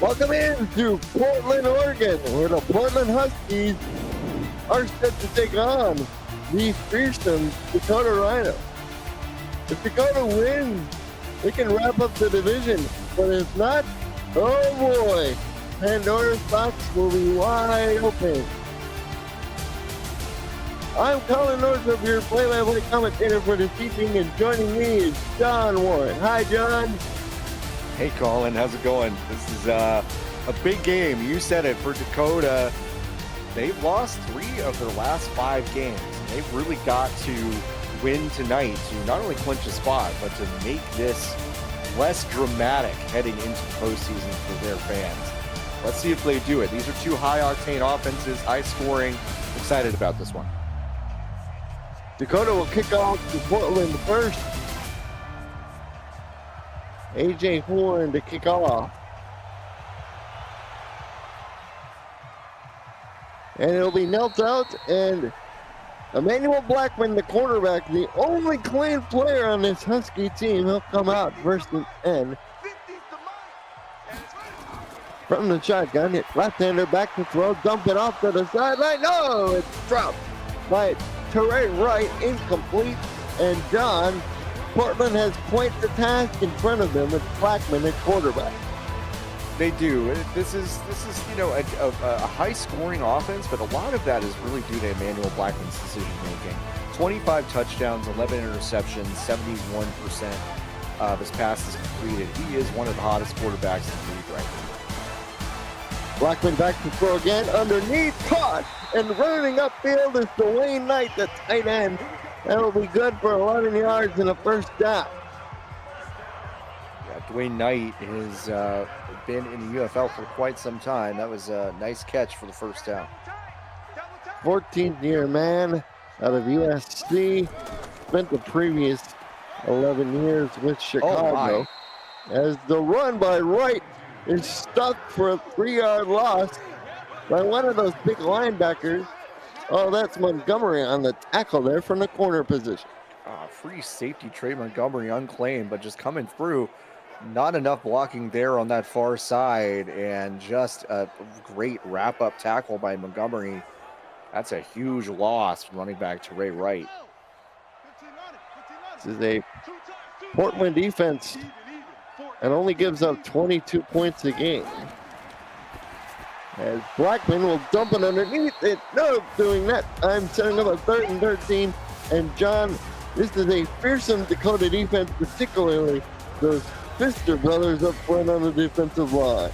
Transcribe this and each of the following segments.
Welcome into Portland, Oregon, where the Portland Huskies are set to take on the fearsome Dakota Rhino. If Dakota wins, they can wrap up the division, but if not, oh boy, Pandora's box will be wide open. I'm Colin Northrop, your play-by-play commentator for this evening, and joining me is John Warren. Hi, John. Hey, Colin, how's it going? This is a big game. You said it for Dakota. They've lost 3 of their last 5 games. They've really got to win tonight to not only clinch a spot, but to make this less dramatic heading into the postseason for their fans. Let's see if they do it. These are 2 high-octane offenses, high-scoring. Excited about this one. Dakota will kick off to Portland first. AJ Horn to kick off. And it'll be knelt out, and Emmanuel Blackman, the quarterback, the only clean player on this Husky team, he'll come out first and 10. From the shotgun, hit left-hander back to throw, dump it off to the sideline. No, it's dropped by Teray Wright, incomplete. And John, Portland has quite the task in front of them with Blackman at quarterback. They do. This is a high-scoring offense, but a lot of that is really due to Emmanuel Blackman's decision-making. 25 touchdowns, 11 interceptions, 71% of his passes completed. He is one of the hottest quarterbacks in the league right now. Blackman back to throw again, underneath, caught, and running upfield is Dwayne Knight, the tight end. That'll be good for 11 yards and a first down. Yeah, Dwayne Knight has been in the UFL for quite some time. That was a nice catch for the first down. 14th-year man out of USC, spent the previous 11 years with Chicago. As the run by Wright is stuck for a 3-yard loss by one of those big linebackers. Oh, that's Montgomery on the tackle there from the corner position. Free safety Trey Montgomery unclaimed, but just coming through. Not enough blocking there on that far side, and just a great wrap-up tackle by Montgomery. That's a huge loss from running back Teray Wright. This is a Portland defense and only gives up 22 points a game. As Blackman will dump it underneath it. No, doing that time, setting up a 3rd and 13. And John, this is a fearsome Dakota defense, particularly those Pfister brothers up front on the defensive line.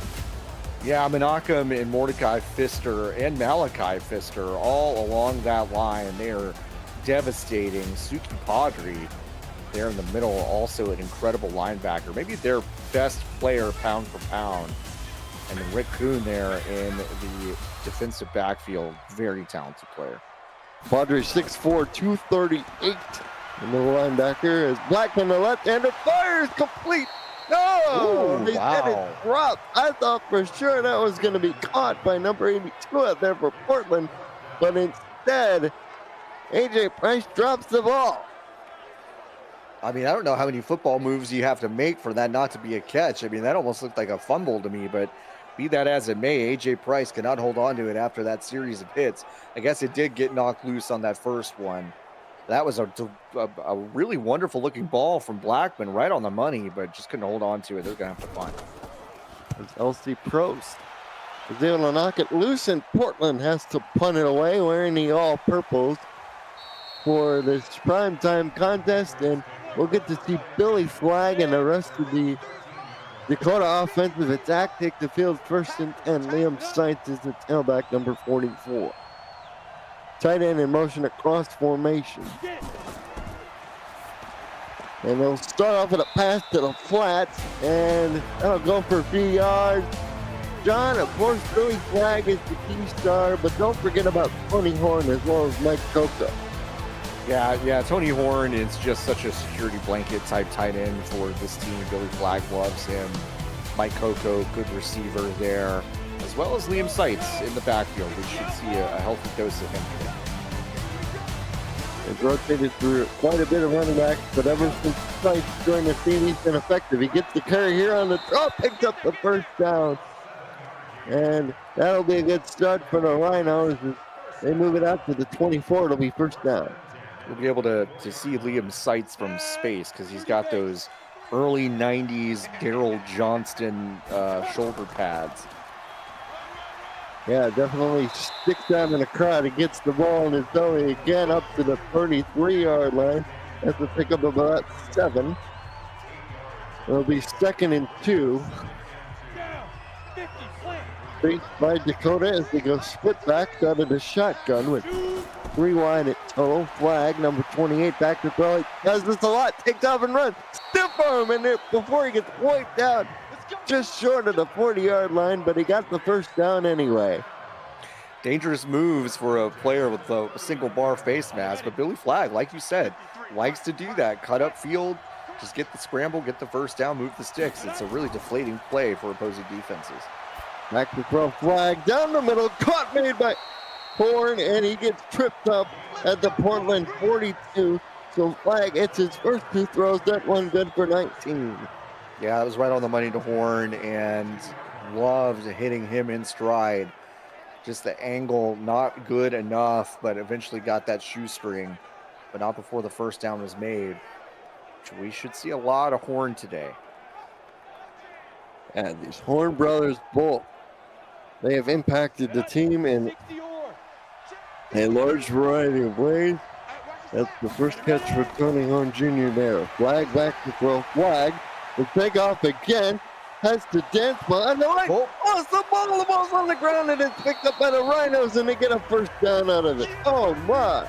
Yeah, Menachem and Mordecai Pfister and Malachi Pfister all along that line. They are devastating. Suki Padre there in the middle, also an incredible linebacker. Maybe their best player pound for pound. And then Rick Kuhn there in the defensive backfield. Very talented player. Padre 6'4", 238 in the linebacker as Blackman, the left-hander, fires complete. No! Ooh, They said it dropped. I thought for sure that was going to be caught by number 82 out there for Portland, but instead, AJ Price drops the ball. I mean, I don't know how many football moves you have to make for that not to be a catch. I mean, that almost looked like a fumble to me, but be that as it may, A.J. Price cannot hold on to it after that series of hits. I guess it did get knocked loose on that first one. That was a really wonderful-looking ball from Blackman, right on the money, but just couldn't hold on to it. They're going to have to punt. As L.C. Prost is able to knock it loose, and Portland has to punt it away wearing the all-purples for this primetime contest, and we'll get to see Billy Flagg and the rest of the Dakota offensive attack take the field first and 10. Liam Seitz is the tailback, number 44. Tight end in motion across formation. And they'll start off with a pass to the flats, and that'll go for a few yards. John, of course, Billy Flagg is the key star, but don't forget about Tony Horn as well as Mike Coco. Yeah, Tony Horn is just such a security blanket type tight end for this team. Billy Flagg loves him. Mike Coco, good receiver there, as well as Liam Seitz in the backfield. We should see a healthy dose of him today. They've rotated through quite a bit of running backs, but ever since Seitz joined the team, he's been effective. He gets the carry here on the drop, picks up the first down And that'll be a good start for the Rhinos as they move it out to the 24. It'll be first down. You'll be able to see Liam's sights from space because he's got those early 90s Daryl Johnston shoulder pads. Yeah, definitely sticks out in the crowd. He gets the ball in his belly again up to the 33-yard line. That's a pickup of about 7. It'll be 2nd and 2. Faced by Dakota as they go split back out of the shotgun with 3 wide at total. Flag, number 28, back to throw. He does this a lot. Takes off and runs. Stiff arm in there before he gets wiped out. Just short of the 40-yard line, but he got the first down anyway. Dangerous moves for a player with a single bar face mask, but Billy Flagg, like you said, likes to do that. Cut up field, just get the scramble, get the first down, move the sticks. It's a really deflating play for opposing defenses. Back to throw. Flag down the middle, caught made by Horn, and he gets tripped up at the Portland 42. So Flag hits his first 2 throws. That one good for 19. Yeah, that was right on the money to Horn, and loved hitting him in stride. Just the angle, not good enough, but eventually got that shoestring, but not before the first down was made. We should see a lot of Horn today. And these Horn brothers both, they have impacted the team in a large variety of ways. That's the first catch for Tony Horn Jr. there. Flag back to throw. Flag will take off again. Has to dance behind the right. Oh, the ball's on the ground and it's picked up by the Rhinos and they get a first down out of it. Oh my.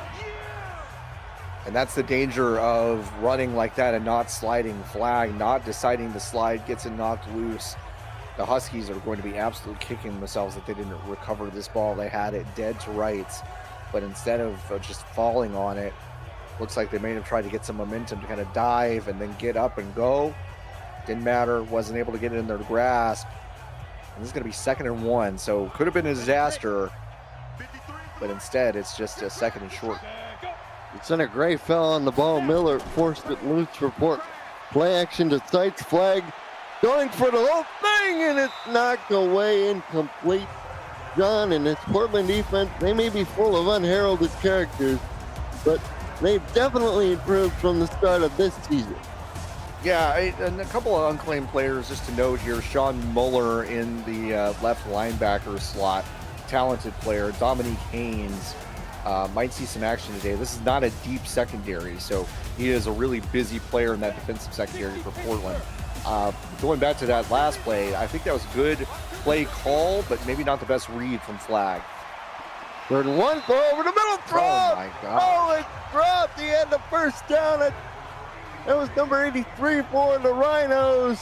And that's the danger of running like that and not sliding. Flag not deciding to slide, gets it knocked loose. The Huskies are going to be absolutely kicking themselves that they didn't recover this ball. They had it dead to rights, but instead of just falling on it, looks like they may have tried to get some momentum to kind of dive and then get up and go. Didn't matter, wasn't able to get it in their grasp. And this is going to be 2nd and 1, so could have been a disaster, but instead it's just a 2nd and short. Center Gray fell on the ball. Miller forced it loose for Port. Play action to Sights. Flag going for the whole thing, and it's knocked away, incomplete. John and his Portland defense, they may be full of unheralded characters, but they've definitely improved from the start of this season. Yeah, and a couple of unclaimed players just to note here. Sean Muller in the left linebacker slot, talented player. Dominique Haynes might see some action today. This is not a deep secondary, so he is a really busy player in that defensive secondary for Portland. Going back to that last play, I think that was a good play call, but maybe not the best read from Flag. 3rd and 1, throw over the middle, throw! Oh my God. Oh, it dropped. He had the first down. That was number 83 for the Rhinos.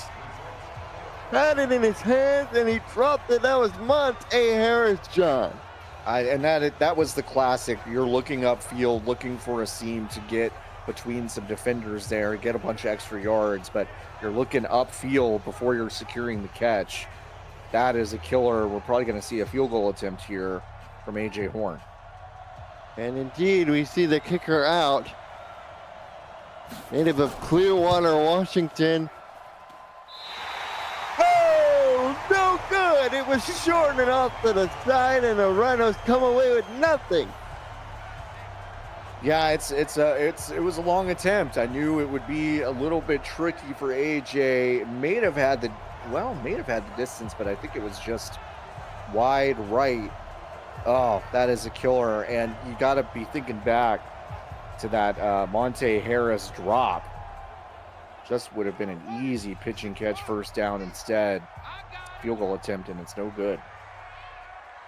Had it in his hands, and he dropped it. That was Monte Harris, John. And that was the classic. You're looking upfield, looking for a seam to get between some defenders there, get a bunch of extra yards, but you're looking upfield before you're securing the catch. That is a killer. We're probably going to see a field goal attempt here from A.J. Horn. And indeed, we see the kicker out. Native of Clearwater, Washington. Oh, no good. It was short and off to the side, and the Rhinos come away with nothing. Yeah, it was a long attempt. I knew it would be a little bit tricky for AJ. May have had the distance, but I think it was just wide right. Oh, that is a killer. And you got to be thinking back to that Monte Harris drop. Just would have been an easy pitch and catch first down instead. Field goal attempt, and it's no good.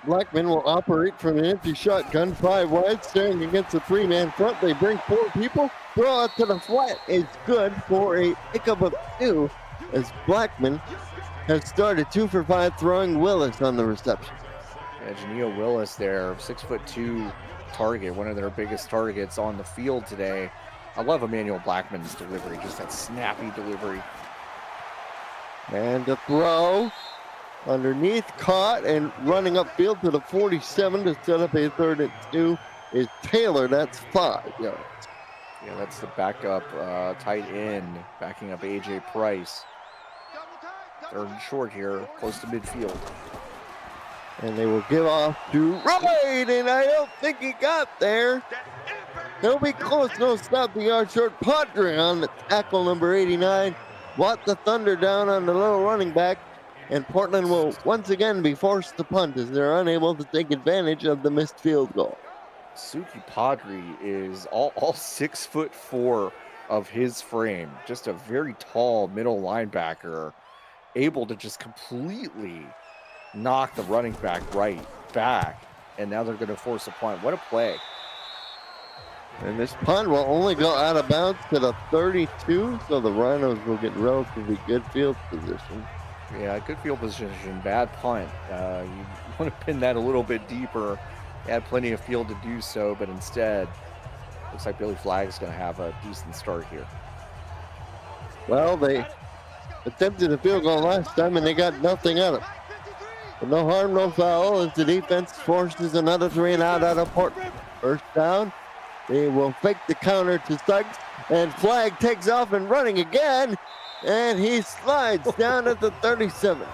Blackman will operate from an empty shotgun, 5 wide, staring against the 3-man front. They bring 4 people. Throw out to the flat is good for a pickup of 2, as Blackman has started 2 for 5, throwing Willis on the reception. Yeah, Janelle Willis there, 6'2" target, one of their biggest targets on the field today. I love Emmanuel Blackman's delivery, just that snappy delivery. And the throw underneath, caught, and running upfield to the 47 to set up a 3rd and 2 is Taylor. That's 5 yards. Yeah, that's the backup tight end, backing up A.J. Price. 3rd and short here, close to midfield. And they will give off to Wright, and I don't think he got there. He'll be close, no stop the yard short. Padre on the tackle, number 89. Brought the Thunder down on the little running back, and Portland will once again be forced to punt as they're unable to take advantage of the missed field goal. Suki Padre is all 6'4" of his frame, just a very tall middle linebacker, able to just completely knock the running back right back, and now they're going to force a punt. What a play. And this punt will only go out of bounds to the 32, so the Rhinos will get relatively good field position. Yeah, good field position, bad punt. You want to pin that a little bit deeper. They had plenty of field to do so, but instead, looks like Billy Flagg is going to have a decent start here. Well, they attempted a field goal last time, and they got nothing out of it. But no harm, no foul, as the defense forces another 3 and out of Portland. First down. They will fake the counter to Suggs, and Flagg takes off and running again, and he slides down at the 37.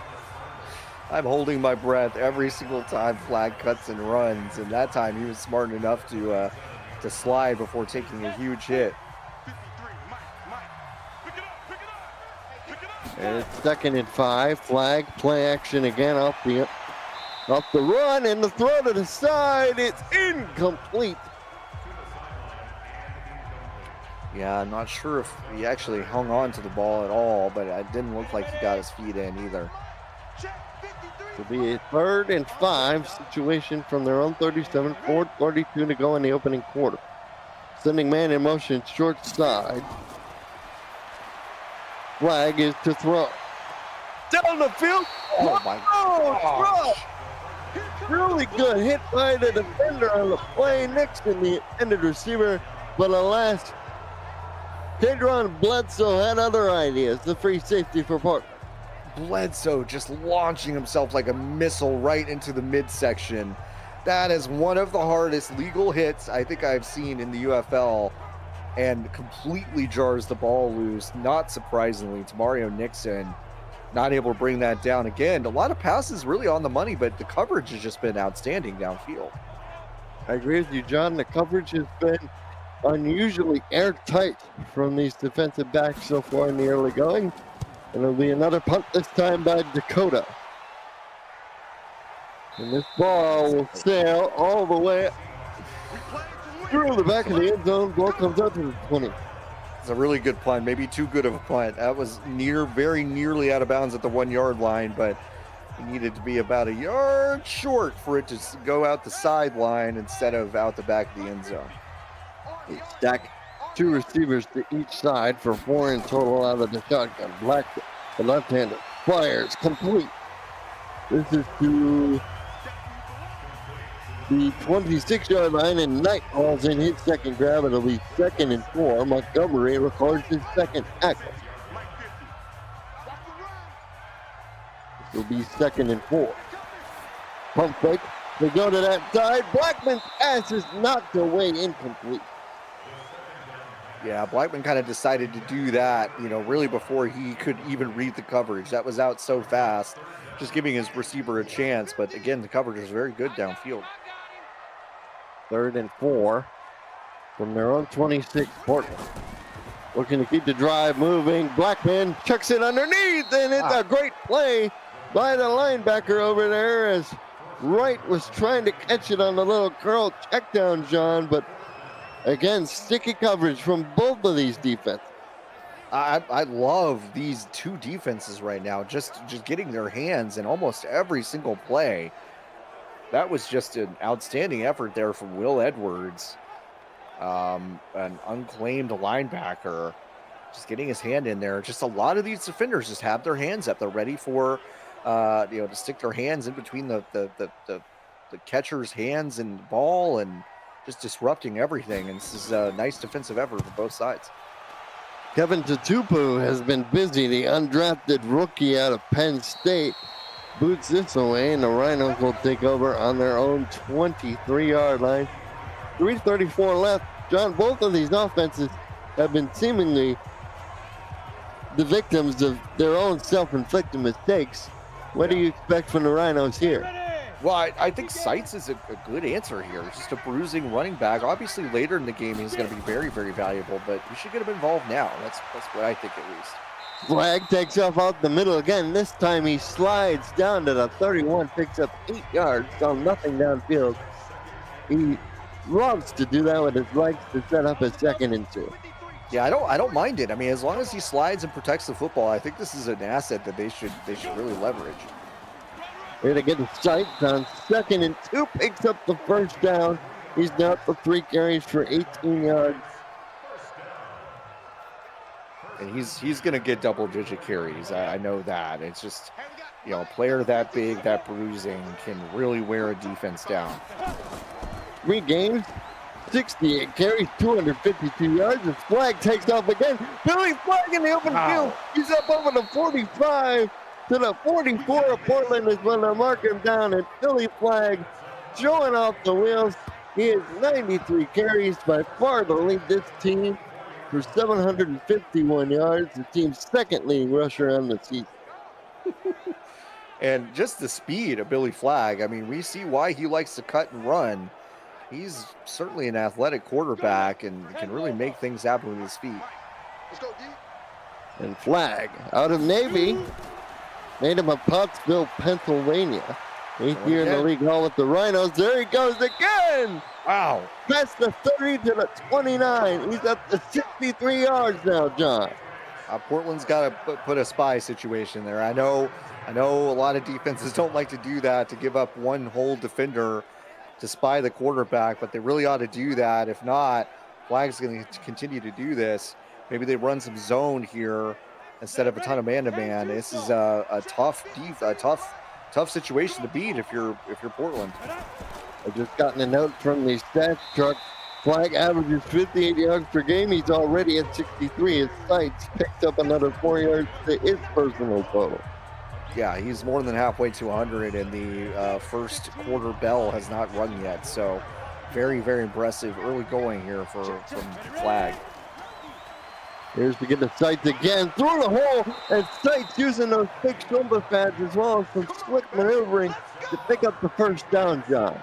I'm holding my breath every single time Flagg cuts and runs, and that time he was smart enough to slide before taking a huge hit. And it's 2nd and 5. Flagg play action again off the run, and the throw to the side. It's incomplete. Yeah, I'm not sure if he actually hung on to the ball at all, but it didn't look like he got his feet in either. It'll be a 3rd and 5 situation from their own 37, 4:42 to go in the opening quarter. Sending man in motion short side. Flagg is to throw. Down the field. Oh my gosh. Really good hit by the defender on the play. Nixon, the intended receiver, but alas, Tadron Bledsoe had other ideas. The free safety for Portland. Bledsoe just launching himself like a missile right into the midsection. That is one of the hardest legal hits I think I've seen in the UFL, and completely jars the ball loose. Not surprisingly, to Mario Nixon, not able to bring that down again. A lot of passes really on the money, but the coverage has just been outstanding downfield. I agree with you, John. The coverage has been unusually airtight from these defensive backs so far in the early going. And it'll be another punt this time by Dakota. And this ball will sail all the way through the back of the end zone. Ball comes out to the 20. It's a really good punt, maybe too good of a punt. That was very nearly out of bounds at the 1 yard line, but it needed to be about a yard short for it to go out the sideline instead of out the back of the end zone. They stack 2 receivers to each side for 4 in total out of the shotgun. Black, the left-hander, fires complete. This is to the 26-yard line, and Knight falls in his second grab. It'll be 2nd and 4. Montgomery records his second tackle. This will be 2nd and 4. Pump fake. They go to that side. Blackman's pass is knocked away, incomplete. Yeah, Blackman kind of decided to do that, really before he could even read the coverage. That was out so fast, just giving his receiver a chance. But again, the coverage was very good downfield. 3rd and 4 from their own 26. Portland looking to keep the drive moving. Blackman chucks it underneath, and it's a great play by the linebacker over there as Wright was trying to catch it on the little curl check down, John, but again, sticky coverage from both of these defenses. I love these 2 defenses right now, just getting their hands in almost every single play. That was just an outstanding effort there from Will Edwards, an unclaimed linebacker, just getting his hand in there. Just a lot of these defenders just have their hands up. They're ready for, to stick their hands in between the catcher's hands and the ball, and just disrupting everything. And this is a nice defensive effort for both sides. Kevin Tutupu has been busy. The undrafted rookie out of Penn State boots this away, and the Rhinos will take over on their own 23-yard line. 3:34 left. John, both of these offenses have been seemingly the victims of their own self-inflicted mistakes. What do you expect from the Rhinos here? Well, I think Seitz is a good answer here. Just a bruising running back. Obviously, later in the game, he's going to be very, very valuable, but we should get him involved now. That's what I think, at least. Flag takes off out the middle again. This time he slides down to the 31, picks up 8 yards, so nothing downfield. He loves to do that with his legs to set up a 2nd and 2. Yeah, I don't mind it. I mean, as long as he slides and protects the football, I think this is an asset that they should really leverage. Here to get the Seitz on 2nd and 2, picks up the 1st down. He's now up to 3 carries for 18 yards. And he's going to get double-digit carries. I know that. It's just, you know, a player that big, that bruising can really wear a defense down. 3 games, 68 carries, 252 yards. The flag takes off again. Billy Flag in the open field. He's up over the 45 to the 44 of Portland is when they mark him down. And Billy Flag showing off the wheels. He has 93 carries, by far the lead this team for 751 yards. The team's 2nd leading rusher on the season. And just the speed of Billy Flag. I mean, we see why he likes to cut and run. He's certainly an athletic quarterback and can really make things happen with his feet. And Flag out of Navy, native of Pottsville, Pennsylvania. 8th year in the league, all with the Rhinos. There he goes again. Wow. Past the 30 to the 29. He's up to 63 yards now, John. Portland's got to put a spy situation there. I know a lot of defenses don't like to do that, to give up one whole defender to spy the quarterback, but they really ought to do that. If not, Flag's going to continue to do this. Maybe they run some zone here instead of a ton of man-to-man. This is a tough situation to beat if you're Portland. I've just gotten a note from the stats truck. Flag averages 58 yards per game. He's already at 63. His Seitz picked up another 4 yards to his personal total. Yeah, he's more than halfway to 100, and the first quarter bell has not rung yet. So very, very impressive early going here from Flag. Here's to get the Seitz again through the hole, and Seitz using those big shoulder pads as well as some slick maneuvering to pick up the 1st down, John.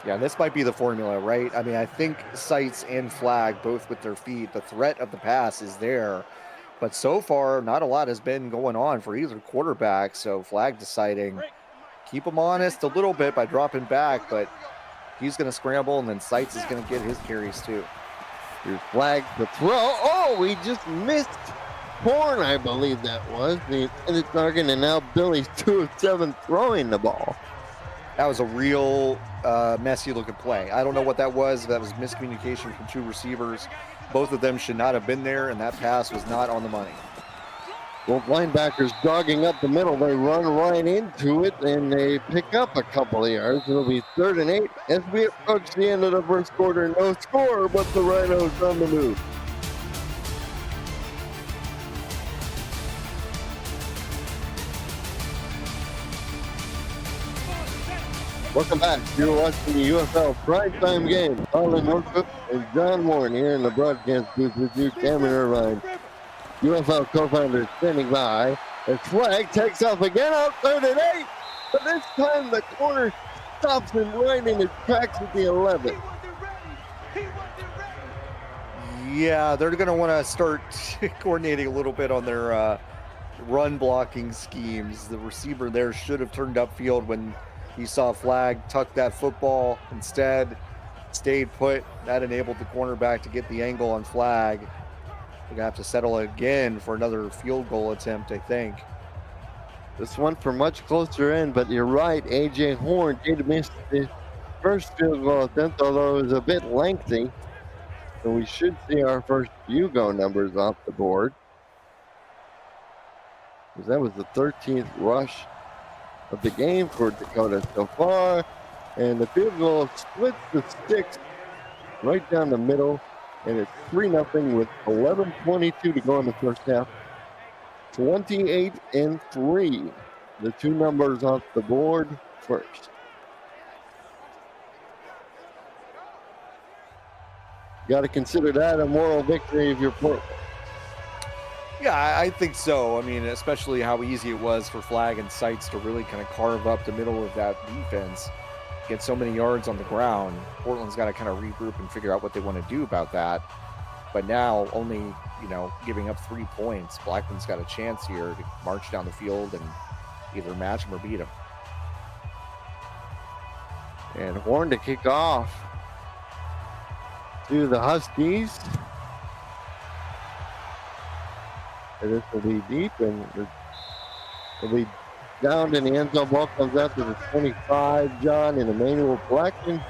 Yeah, this might be the formula, right? I mean, I think Seitz and Flag, both with their feet, the threat of the pass is there. But so far, not a lot has been going on for either quarterback. So Flag deciding, keep him honest a little bit by dropping back, but he's going to scramble, and then Seitz is going to get his carries too. Here's Flag to throw. Oh, he just missed Horn, I believe that was. The intended target, and now Billy's 2 of 7 throwing the ball. That was a real messy looking play. I don't know what that was. That was miscommunication from 2 receivers. Both of them should not have been there, and that pass was not on the money. Both linebackers dogging up the middle. They run right into it, and they pick up a couple of yards. It'll be 3rd and 8 as we approach the end of the first quarter. No score, but the Rhinos on the move. Welcome back. You're watching the UFL Primetime game. Colin Northrup and John Warren here in the broadcast booth with you, Cameron Irvine. UFL co-founder standing by. And Flag takes off again out 3rd and 8. But this time the corner stops him right in his tracks at the 11. Yeah, they're going to want to start coordinating a little bit on their run blocking schemes. The receiver there should have turned upfield when he saw Flag tuck that football. Instead, stayed put. That enabled the cornerback to get the angle on Flag. We're going to have to settle again for another field goal attempt, I think. This one for much closer in, but you're right. A.J. Horn did miss the first field goal attempt, although it was a bit lengthy. So we should see our first field goal numbers off the board. Because that was the 13th rush of the game for Dakota so far. And the field goal splits the sticks right down the middle. And it's 3-0 with 11:22 to go in the first half. 28-3. The 2 numbers off the board first. Got to consider that a moral victory if you're Portland. Yeah, I think so. I mean, especially how easy it was for Flag and Sights to really kind of carve up the middle of that defense, get so many yards on the ground. Portland's got to kind of regroup and figure out what they want to do about that. But now only, giving up 3 points, Blackman's got a chance here to march down the field and either match him or beat him. And Horn to kick off to the Huskies. And this will be deep, and it'll be down in the end zone. Ball comes out to the 25, John, and Emmanuel Blackman.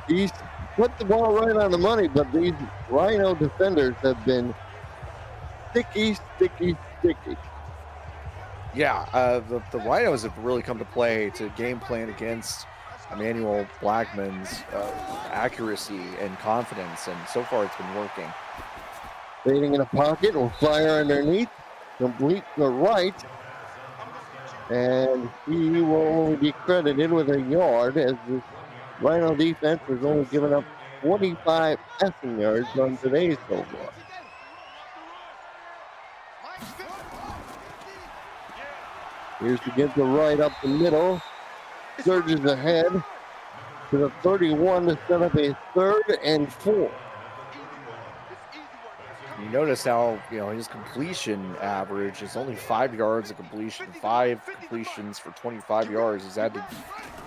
He's put the ball right on the money, but these Rhino defenders have been sticky. Yeah, the Rhinos have really come to play to game plan against Emmanuel Blackman's accuracy and confidence, and so far it's been working. Fading in a pocket, will fire underneath, complete the right, and he will only be credited with a yard, as the Rhino defense has only given up 45 passing yards on today's so far. Here's to get the right up the middle, surges ahead to the 31 to set up a 3rd and 4. You notice how, his completion average is only 5 yards of completion, 5 completions for 25 yards. He's had to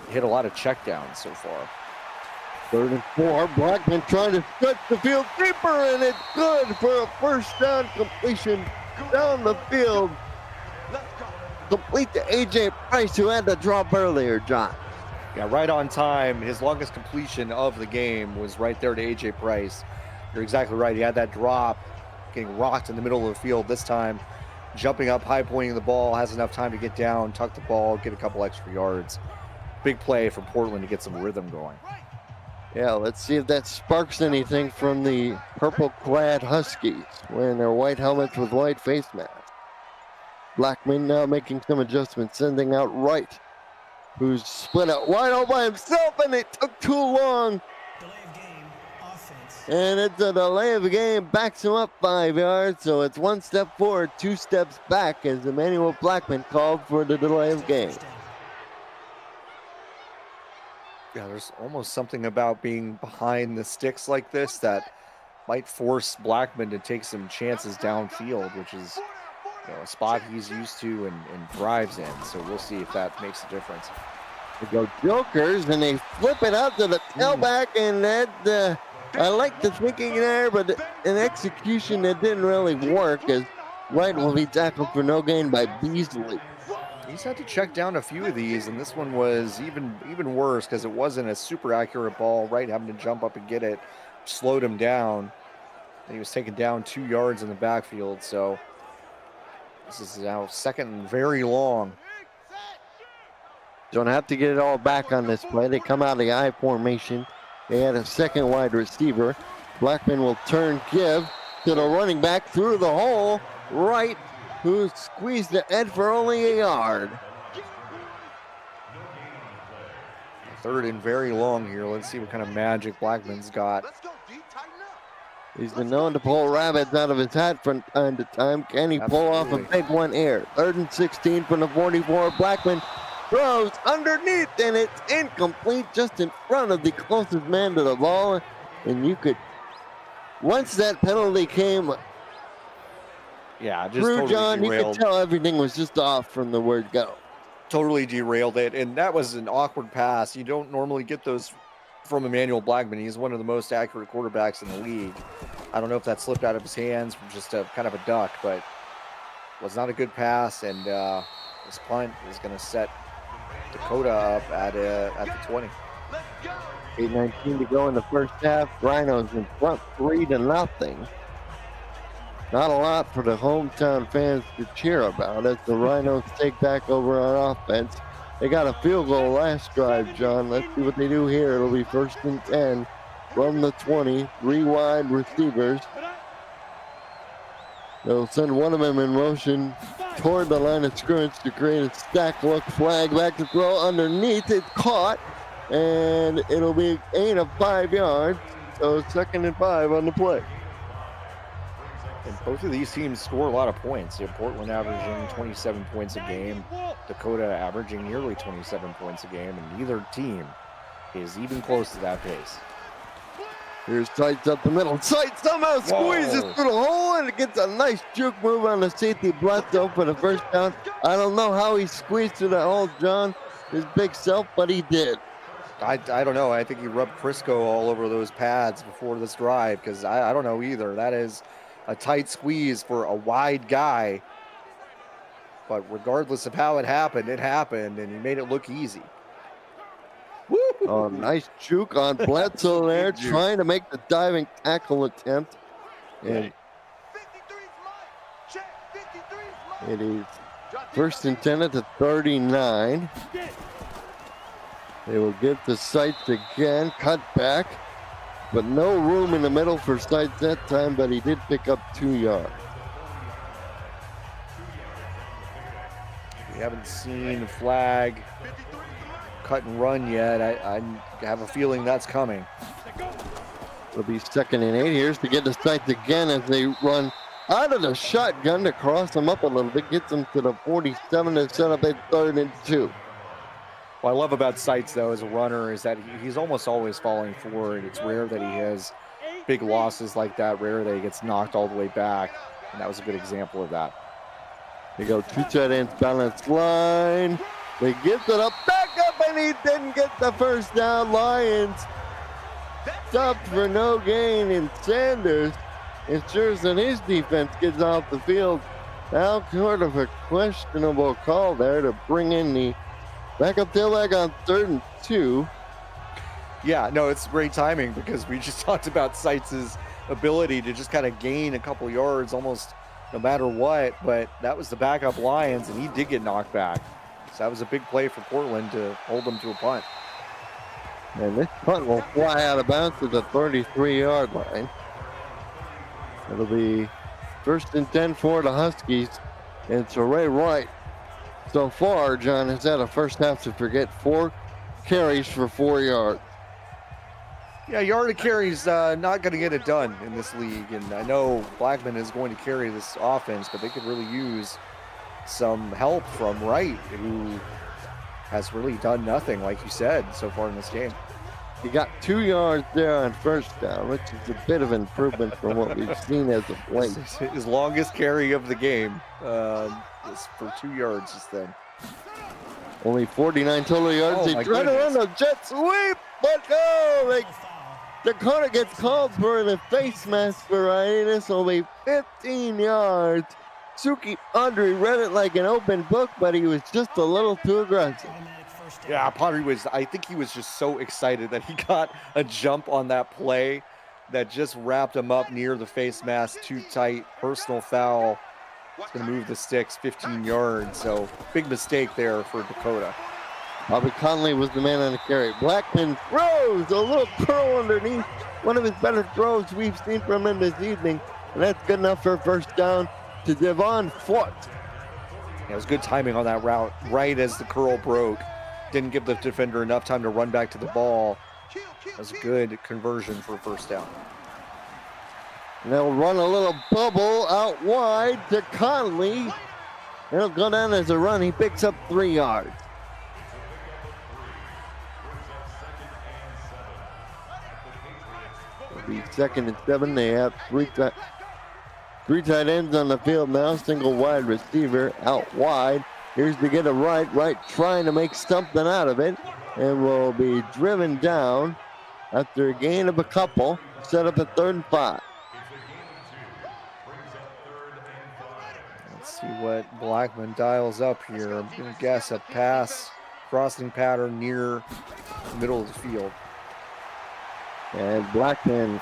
hit a lot of checkdowns so far. 3rd and 4. Blackman trying to stretch the field deeper, and it's good for a first down completion down the field. Complete to A.J. Price, who had the drop earlier, John. Yeah, right on time. His longest completion of the game was right there to A.J. Price. You're exactly right. He had that drop, getting rocked in the middle of the field. This time, jumping up, high pointing the ball, has enough time to get down, tuck the ball, get a couple extra yards. Big play for Portland to get some rhythm going. Yeah, let's see if that sparks anything from the purple-clad Huskies, wearing their white helmets with white face masks. Blackman now making some adjustments, sending out Wright, who's split out wide all by himself, and it took too long. Delay of game, offense. And it's a delay of the game, backs him up 5 yards, so it's 1 step forward, 2 steps back, as Emmanuel Blackman called for the delay of game. Yeah, there's almost something about being behind the sticks like this that might force Blackman to take some chances downfield, which is a spot he's used to and thrives in. So we'll see if that makes a difference. They go Jokers, and they flip it out to the tailback, and that I like the thinking there, but in execution it didn't really work, as Wright will be tackled for no gain by Beasley. He's had to check down a few of these, and this one was even worse because it wasn't a super accurate ball. Wright having to jump up and get it slowed him down. And he was taken down 2 yards in the backfield, so this is now 2nd and very long. Don't have to get it all back on this play. They come out of the I formation. They had a 2nd wide receiver. Blackman will turn, give to the running back through the hole. Wright, who squeezed the edge for only a yard. 3rd and very long here. Let's see what kind of magic Blackman's got. He's been known to pull rabbits out of his hat from time to time. Can he pull off a big one here? 3rd and 16 from the 44. Blackman throws underneath, and it's incomplete, just in front of the closest man to the ball. And you could, once that penalty came just through, totally John, derailed. you could tell everything was just off from the word go. Totally derailed it, and that was an awkward pass. You don't normally get those from Emmanuel Blackman. He's one of the most accurate quarterbacks in the league. I don't know if that slipped out of his hands from just a kind of a duck, but was not a good pass, and this punt is going to set Dakota up at the 20. 8:19 to go in the first half. Rhinos in front 3-0. Not a lot for the hometown fans to cheer about as the Rhinos take back over on offense. They got a field goal last drive, John. Let's see what they do here. It'll be 1st and 10 from the 20. 3 wide receivers. They'll send one of them in motion toward the line of scrimmage to create a stack look. Flag back to throw underneath. It's caught, and it'll be a gain of 5 yards. So 2nd and 5 on the play. And both of these teams score a lot of points. Portland averaging 27 points a game, Dakota averaging nearly 27 points a game, and neither team is even close to that pace. Here's Sights up the middle. Sights somehow squeezes through the hole and gets a nice juke move on the safety Bledsoe for the first down. I don't know how he squeezed through the hole, John, his big self, but he did. I don't know. I think he rubbed Crisco all over those pads before this drive because I don't know either. That is a tight squeeze for a wide guy. But regardless of how it happened, and he made it look easy. Oh, nice juke on Bledsoe there, trying to make the diving tackle attempt. And it is first and 10 at the 39. They will get the Sights again, cut back, but no room in the middle for Sights that time, but he did pick up 2 yards. We haven't seen flag cut and run yet. I have a feeling that's coming. It'll be 2nd and 8. Here's to get the Sights again as they run out of the shotgun to cross them up a little bit, gets them to the 47 to set up a 3rd and 2. What I love about Sights, though, as a runner is that he's almost always falling forward. It's rare that he has big losses like that, rare that he gets knocked all the way back, and that was a good example of that. They go 2 tight ends, balanced line. They get it up, back up, and he didn't get the first down. Lions stopped for no gain, and Sanders ensures that his defense gets off the field. Now sort of a questionable call there to bring in the backup tailback on 3rd and 2. Yeah, no, it's great timing because we just talked about Sights' ability to just kind of gain a couple yards almost no matter what, but that was the backup Lions, and he did get knocked back. So that was a big play for Portland to hold them to a punt. And this punt will fly out of bounds to the 33-yard line. It'll be 1st and 10 for the Huskies. And so Ray Wright, so far, John, has had a first half to forget 4 carries for 4 yards. Yeah, yard of carries not going to get it done in this league. And I know Blackman is going to carry this offense, but they could really use some help from Wright, who has really done nothing, like you said, so far in this game. He got 2 yards there on first down, which is a bit of improvement from what we've seen as of late. His longest carry of the game is for 2 yards just then. Only 49 total yards. They try to run a jet sweep, but no, Dakota gets called for the face mask variety. This will be 15 yards. Suki Andre read it like an open book, but he was just a little too aggressive. Yeah, I think he was just so excited that he got a jump on that play that just wrapped him up near the face mask, too tight, personal foul. It's going to move the sticks 15 yards, so big mistake there for Dakota. Bobby Conley was the man on the carry. Blackman throws a little curl underneath. One of his better throws we've seen from him this evening, and that's good enough for a first down to Devon Foote. Yeah, it was good timing on that route, right as the curl broke. Didn't give the defender enough time to run back to the ball. That was a good conversion for a first down. And they'll run a little bubble out wide to Conley. It'll go down as a run. He picks up 3 yards. It'll be 2nd and 7. They have three tight ends on the field now. Single wide receiver out wide. Here's to get a right trying to make something out of it. And will be driven down after a gain of a couple. Set up a 3rd and 5. Let's see what Blackman dials up here. I'm going to guess a pass crossing pattern near the middle of the field. And Blackman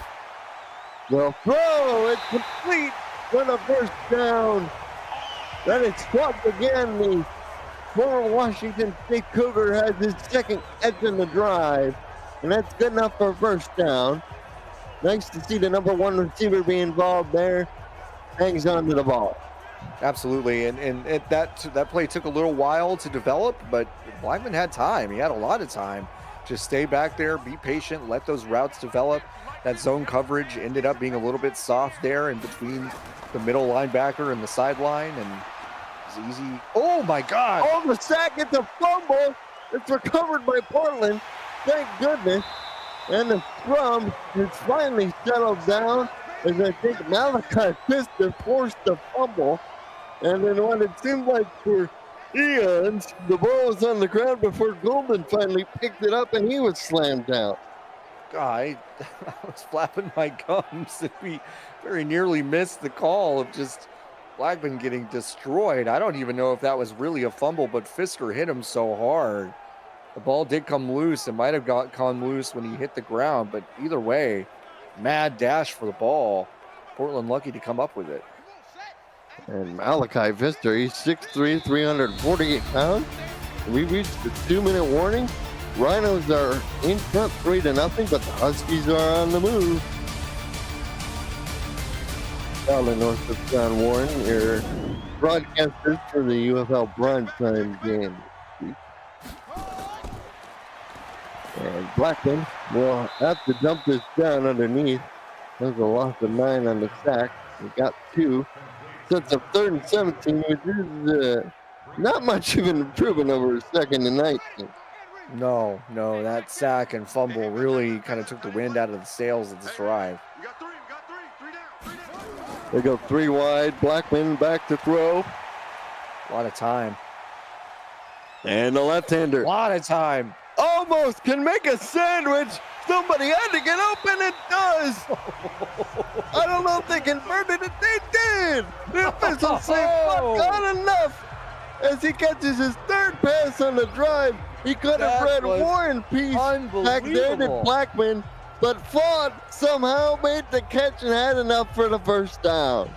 will throw. It's complete for the first down. That is swapped again. The former Washington State Cougar has his 2nd catch in the drive, and that's good enough for a first down. Nice to see the number 1 receiver be involved there. Hangs on to the ball. Absolutely, and that play took a little while to develop, but Blackman had time. He had a lot of time. Just stay back there, be patient, let those routes develop. that zone coverage ended up being a little bit soft there in between the middle linebacker and the sideline, and it was easy. Oh my God! Oh, the sack, it's a fumble. It's recovered by Portland. Thank goodness. And the scrum has finally settled down as I think Malachi Pfister forced the fumble. And then what it seemed like for eons, the ball was on the ground before Golden finally picked it up and he was slammed down. God, I was flapping my gums and we very nearly missed the call of just Blackman getting destroyed. I don't even know if that was really a fumble, but Pfister hit him so hard. The ball did come loose. It might have come loose when he hit the ground, but either way, mad dash for the ball. Portland lucky to come up with it. And Malachi Pfister, he's 6'3", 348 pounds. We reached the 2-minute warning. Rhinos are in front 3-0, but the Huskies are on the move. Calvin North of John Warren, your broadcasters for the UFL Primetime game. And Blackman will have to dump this down underneath. There's a loss of 9 on the sack. We got 2. Sets up 3rd and 17, which is not much of an improvement over 2nd and 19. No, that sack and fumble really kind of took the wind out of the sails of this drive. They go 3 wide. Blackman back to throw. A lot of time. And the left-hander. A lot of time. Almost can make a sandwich. Somebody had to get open. It does. I don't know if they converted it. They did. The officials say, "Fuck, got enough." As he catches his 3rd pass on the drive, he could have read War and Peace back there to Blackman, but fought, somehow made the catch and had enough for the 1st down.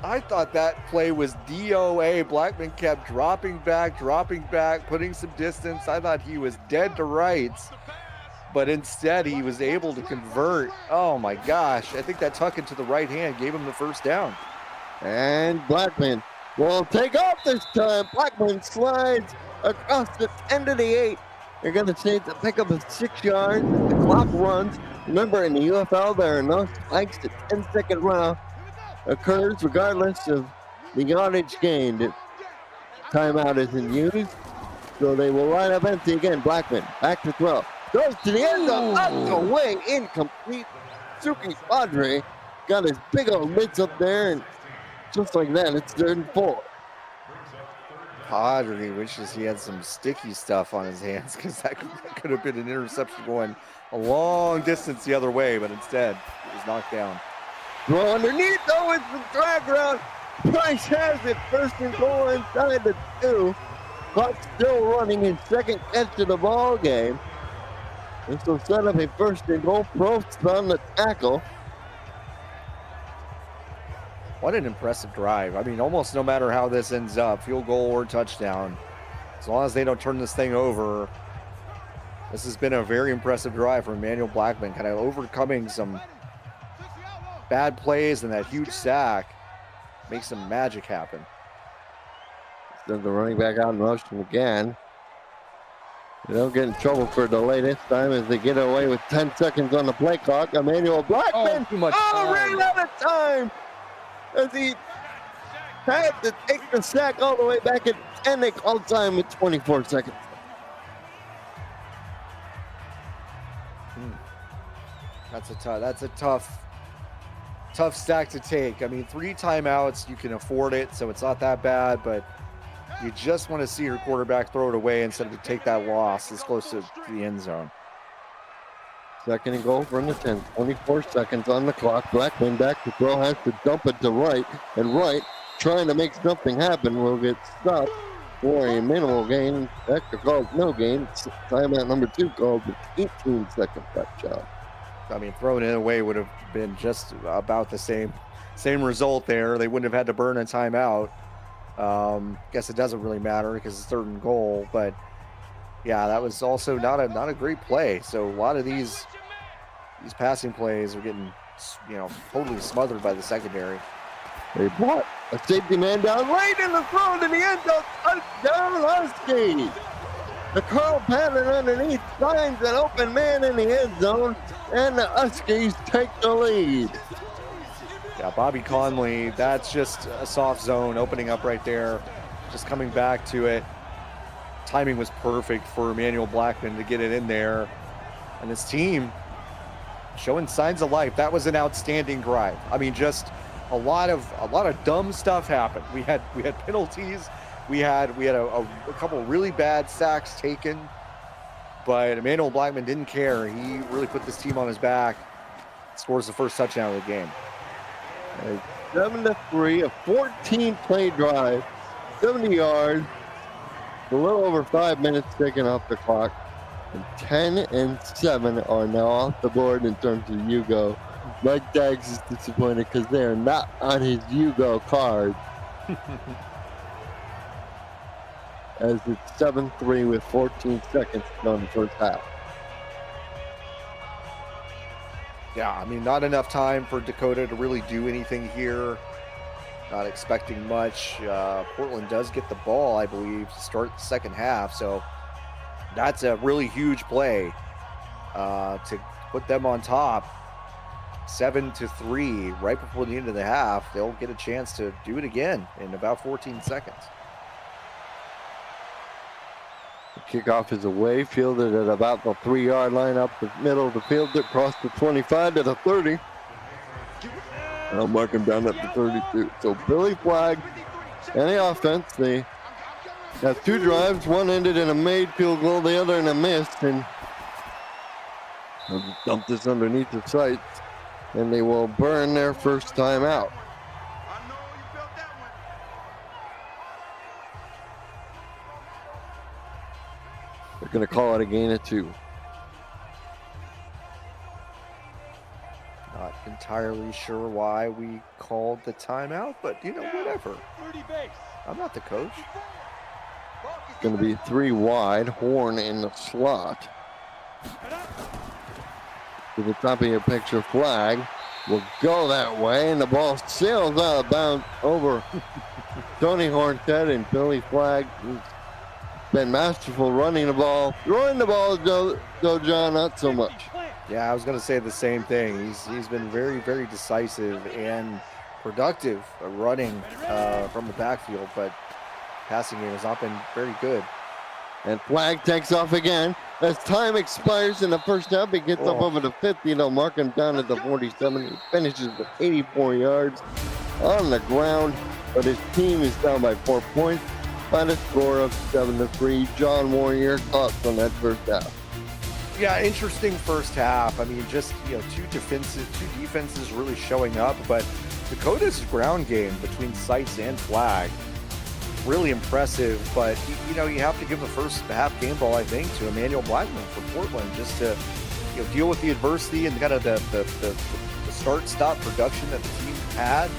I thought that play was DOA. Blackman kept dropping back, putting some distance. I thought he was dead to rights, but instead he was able to convert. Oh my gosh. I think that tuck into the right hand gave him the 1st down. And Blackman will take off this time. Blackman slides across the end of the 8. They're going to say it's a pickup of 6 yards. The clock runs. Remember, in the UFL, there are no spikes. The 10-second round occurs regardless of the yardage gained. Timeout isn't used, so they will line up empty again. Blackman back to throw. Goes to the end zone. Up the wing. Incomplete. Suki Padre got his big old mitts up there, and just like that, it's 3rd and 4. Padre wishes he had some sticky stuff on his hands, because that could have been an interception going a long distance the other way, but instead it was knocked down. Throw underneath, though, it's the drag route. Price has it, 1st and goal inside the 2. Clock still running, his 2nd catch of the ball game. This will set up a 1st and goal. Probst on the tackle. What an impressive drive. I mean, almost no matter how this ends up, field goal or touchdown, as long as they don't turn this thing over, this has been a very impressive drive from Emmanuel Blackman, kind of overcoming some bad plays and that huge sack. Makes some magic happen. Send the running back out in motion again. They don't get in trouble for a delay this time as they get away with 10 seconds on the play clock. Emmanuel Blackman too much time. ran out of time as he had to take the sack all the way back at 10. They called time with 24 seconds. That's a tough stack to take. I mean, 3 timeouts, you can afford it, so it's not that bad, but you just want to see your quarterback throw it away instead of take that loss this close to the end zone. 2nd and goal from the 10. 24 seconds on the clock. Blackman back to throw, has to dump it to right, and right, trying to make something happen, will get stopped for a minimal gain. Extra called no gain. Timeout number 2 called with 18 seconds left, shot. I mean, throwing it away would have been just about the same result there. They wouldn't have had to burn a timeout. Guess it doesn't really matter because it's 3rd and goal, but yeah, that was also not a great play. So a lot of these passing plays are getting, totally smothered by the secondary. They brought a safety man down right in the throw to the end zone. Touchdown, Huskies. The Carl pattern underneath finds an open man in the end zone. and the Huskies take the lead. Yeah, Bobby Conley, that's just a soft zone opening up right there. Just coming back to it. Timing was perfect for Emmanuel Blackman to get it in there. And his team showing signs of life. That was an outstanding drive. I mean, just a lot of dumb stuff happened. We had penalties. We had a couple really bad sacks taken, but Emmanuel Blackman didn't care. He really put this team on his back. Scores the first touchdown of the game. 7-3, a 14-play drive, 70 yards, a little over 5 minutes taken off the clock, and 10 and 7 are now off the board in terms of Hugo. Mike Daggs is disappointed because they are not on his Hugo card. As it's 7-3 with 14 seconds on the first half. Yeah, I mean, not enough time for Dakota to really do anything here. Not expecting much. Portland does get the ball, I believe, to start the second half. So that's a really huge play to put them on top. 7-3 right before the end of the half. They'll get a chance to do it again in about 14 seconds. The kickoff is away, fielded at about the 3-yard line up the middle of the field, across the 25 to the 30. I'll mark him down at the 32. So Billy Flagg and the offense, they have 2 drives. One ended in a made field goal, the other in a missed, and they'll dump this underneath the sights, and they will burn their first time out. They're going to call it a gain of 2. Not entirely sure why we called the timeout, but you know, whatever. I'm not the coach. It's going to be 3 wide, Horn in the slot. To the top of your picture, Flagg will go that way, and the ball sails out of bounds over Tony Horn's head, and Billy Flagg has been masterful running the ball. Throwing the ball, Joe John, not so much. Yeah, I was going to say the same thing. He's been very, very decisive and productive running from the backfield, but passing game has not been very good. And Flagg takes off again. As time expires in the first half, he gets up over the 50. They'll mark him down at the 47. He finishes with 84 yards on the ground, but his team is down by 4 points by the score of 7-3. John Warrior, thoughts on that first half? Yeah, interesting first half. I mean, just, you know, two defenses really showing up, but Dakota's ground game between Sites and Flagg, really impressive. But, you know, you have to give the first half game ball, I think, to Emmanuel Blackman for Portland, just to, you know, deal with the adversity and kind of the start-stop production that the team had,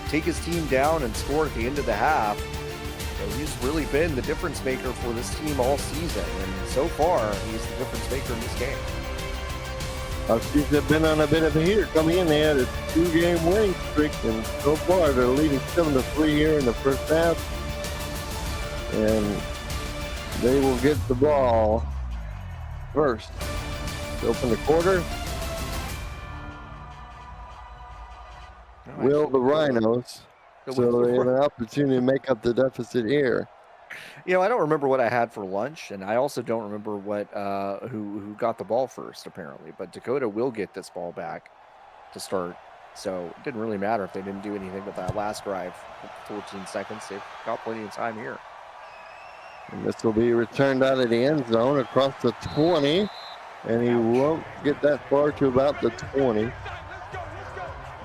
take his team down and score at the end of the half. You know, he's really been the difference maker for this team all season, and so far, he's the difference maker in this game. Huskies have been on a bit of a heater coming in. They had a 2-game winning streak, and so far they're leading 7-3 here in the first half. And they will get the ball first to open the quarter. Will the Rhinos? So they have an opportunity to make up the deficit here. You know, I don't remember what I had for lunch, and I also don't remember what who got the ball first, apparently. But Dakota will get this ball back to start, so it didn't really matter if they didn't do anything with that last drive. 14 seconds, they've got plenty of time here. And this will be returned out of the end zone across the 20, and he won't get that far to about the 20.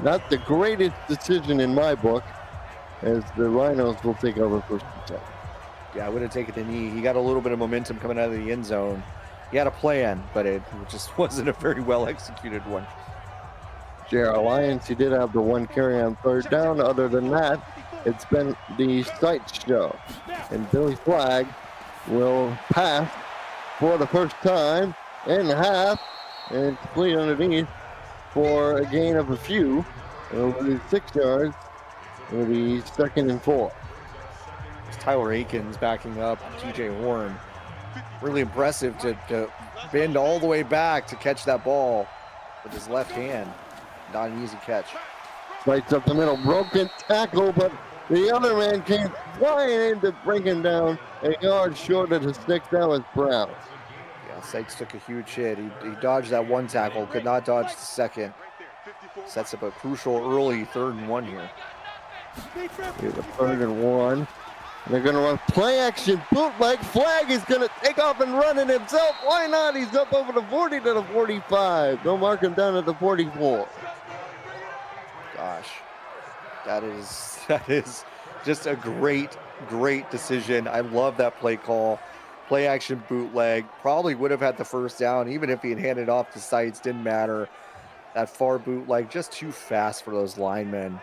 Not the greatest decision in my book, as the Rhinos will take over first and second. Yeah, I would have taken the knee. He got a little bit of momentum coming out of the end zone. He had a plan, but it just wasn't a very well executed one. J.R. Lyons, he did have the 1 carry on third down. Other than that, it's been the Sites show. And Billy Flagg will pass for the first time in half, and complete underneath for a gain of a few. It'll be 6 yards. It'll be 2nd and 4. It's Tyler Akins backing up TJ Horn. Really impressive to bend all the way back to catch that ball with his left hand. Not an easy catch. Right up the middle, broken tackle, but the other man came flying in to bring him down a yard short of the stick. That was Brown. Yeah, Sykes took a huge hit. He dodged that one tackle, could not dodge the second. Sets up a crucial early 3rd and 1 here. Here's a 3rd and 1. They're going to run play action bootleg. Flag is going to take off and run it himself. Why not? He's up over the 40 to the 45. They'll mark him down at the 44. Gosh, that is just a great decision. I love that play call. Play action bootleg. Probably would have had the first down, even if he had handed off to Sights. Didn't matter. That far bootleg, just too fast for those linemen.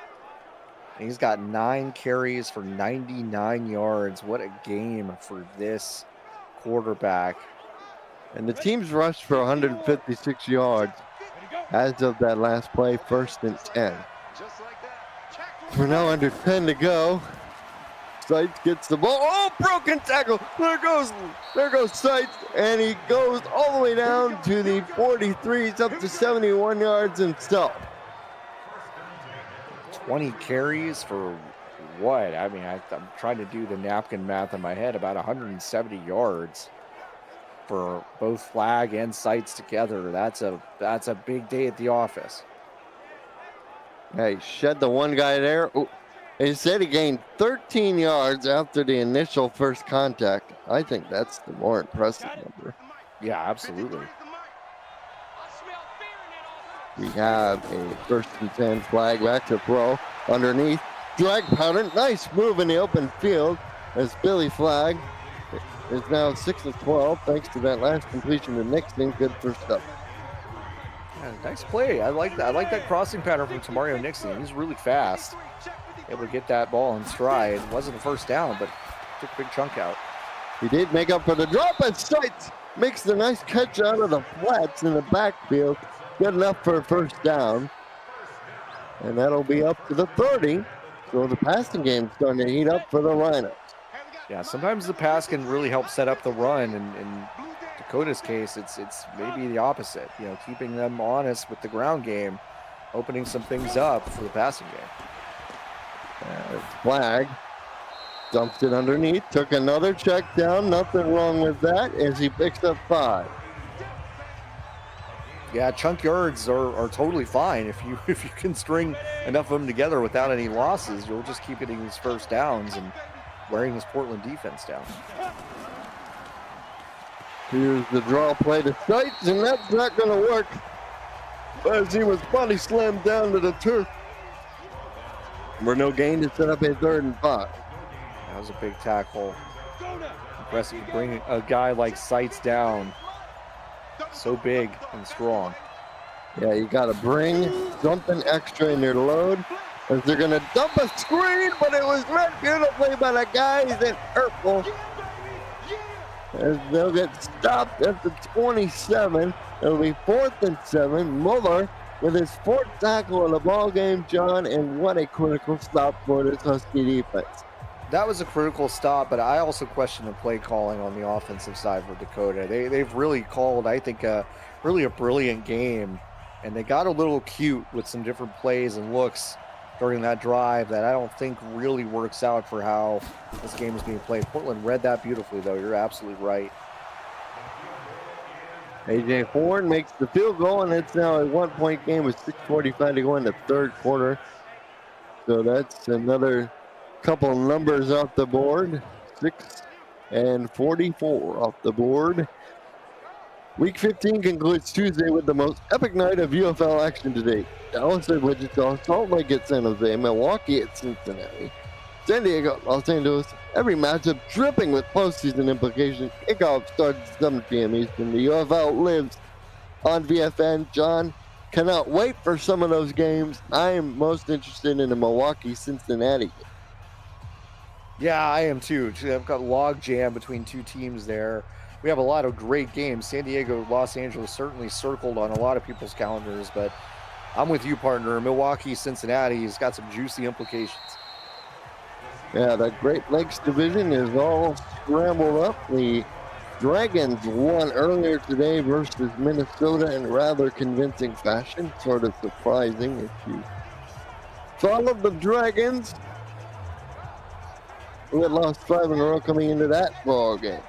And he's got 9 carries for 99 yards. What a game for this quarterback. And the team's rushed for 156 yards as of that last play, 1st and 10. We're now under 10 to go. Sights gets the ball. Oh, broken tackle. There goes Sights. And he goes all the way down to the 43. He's up to 71 yards himself. 20 carries for what? I mean, I'm trying to do the napkin math in my head. About 170 yards for both Flag and Sights together. That's a big day at the office. Yeah, he shed the one guy there. Ooh. He said he gained 13 yards after the initial first contact. I think that's the more impressive number. Yeah, absolutely. We have a 1st and 10 Flag back to throw underneath. Drag pattern. Nice move in the open field as Billy Flag is now 6 of 12 thanks to that last completion to Nixon. Good first up. Yeah, nice play. I like that. I like that crossing pattern from Tamario Nixon. He's really fast. Able to get that ball in stride. Wasn't a first down, but took a big chunk out. He did make up for the drop, and Sights makes the nice catch out of the flats in the backfield. Good enough for a first down. And that'll be up to the 30. So the passing game's starting to heat up for the Rhinos. Yeah, sometimes the pass can really help set up the run. And in Dakota's case, it's maybe the opposite. You know, keeping them honest with the ground game, opening some things up for the passing game. Flag dumps it underneath, took another check down. Nothing wrong with that as he picks up 5. Yeah, chunk yards are totally fine. If you can string enough of them together without any losses, you'll just keep getting these first downs and wearing this Portland defense down. Here's the draw play to Sights, and that's not going to work as he was body slammed down to the turf. We're no gain to set up a 3rd and 5. That was a big tackle. Impressive to bring a guy like Sights down. So big and strong. Yeah, you got to bring something extra in your load as they're going to dump a screen, but it was met beautifully by the guys in purple. As they'll get stopped at the 27. It'll be 4th and 7. Muller with his 4th tackle in the ball game, John, and what a critical stop for this Husky defense. That was a critical stop, but I also question the play calling on the offensive side for Dakota. They've really called, I think, really a brilliant game, and they got a little cute with some different plays and looks during that drive that I don't think really works out for how this game is being played. Portland read that beautifully, though. You're absolutely right. A.J. Horn makes the field goal, and it's now a 1-point game with 6:45 to go in the 3rd quarter. So that's another couple numbers off the board. 6 and 44 off the board. Week 15 concludes Tuesday with the most epic night of UFL action to date. Dallas at Wichita, Salt Lake at San Jose, Milwaukee at Cincinnati, San Diego at Los Angeles. Every matchup dripping with postseason implications. Kickoff starts at 7 p.m. Eastern. The UFL lives on VFN. John, cannot wait for some of those games. I am most interested in the Milwaukee-Cincinnati. Yeah, I am too. I've got log jam between two teams there. We have a lot of great games. San Diego, Los Angeles certainly circled on a lot of people's calendars, but I'm with you, partner. Milwaukee, Cincinnati has got some juicy implications. Yeah, that Great Lakes division is all scrambled up. The Dragons won earlier today versus Minnesota in rather convincing fashion. Sort of surprising if you followed the Dragons, who had lost 5 in a row coming into that ball game.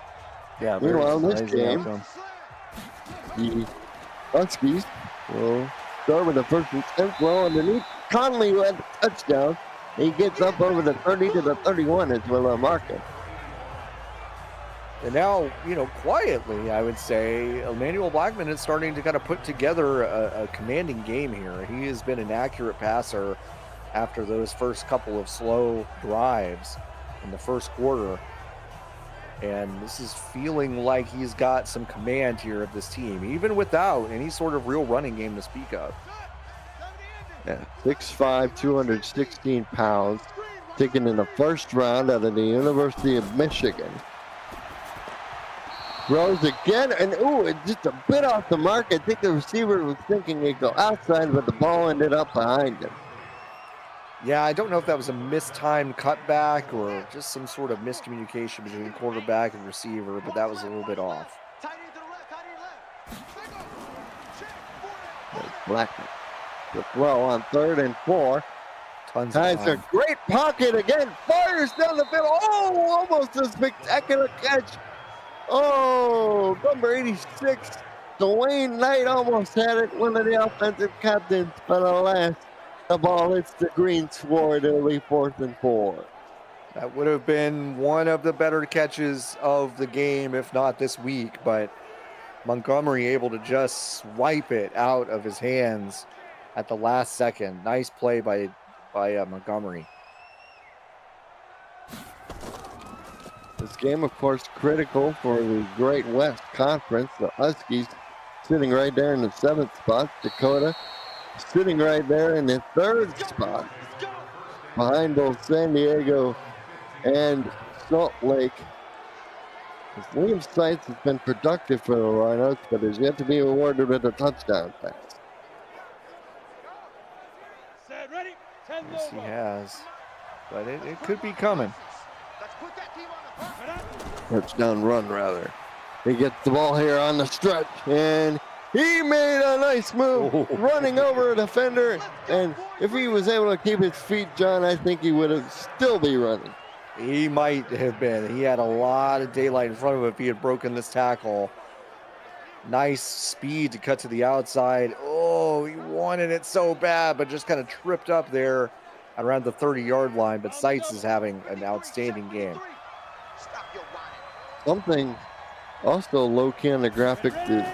Yeah, very Meanwhile, this surprising game, outcome. the Huskies will start with the first and 10 throw underneath. Conley, who had the touchdown, he gets up over the 30 to the 31 as well as marking. And now, quietly, I would say, Emmanuel Blackman is starting to kind of put together a commanding game here. He has been an accurate passer after those first couple of slow drives in the first quarter. And this is feeling like he's got some command here of this team, even without any sort of real running game to speak of. Yeah, 6'5", 216 pounds, taken in the first round out of the University of Michigan. Throws again, and it's just a bit off the mark. I think the receiver was thinking he'd go outside, but the ball ended up behind him. Yeah, I don't know if that was a mistimed cutback or just some sort of miscommunication between quarterback and receiver, but that was a little bit off. Blackman. The throw on 3rd and 4. Tons of Has a time. great pocket again. Fires down the field. Oh, almost a spectacular catch. Oh, number 86, Dwayne Knight almost had it, one of the offensive captains, but alas, the ball hits the green sward. It'll be 4th and 4. That would have been one of the better catches of the game, if not this week, but Montgomery able to just swipe it out of his hands at the last second. Nice play by Montgomery. This game, of course, critical for the Great West Conference. The Huskies sitting right there in the 7th spot. Dakota sitting right there in the 3rd spot, behind both San Diego and Salt Lake. William Seitz has been productive for the Rhinos, but is yet to be awarded with a touchdown pass. Yes, he has. But it could be coming. Touchdown run, rather. He gets the ball here on the stretch, and he made a nice move, running over a defender. And if he was able to keep his feet, John, I think he would have still be running. He might have been. He had a lot of daylight in front of him if he had broken this tackle. Nice speed to cut to the outside. Oh, he wanted it so bad, but just kind of tripped up there around the 30-yard line. But Seitz is having an outstanding game. Something also low-key on the graphic, the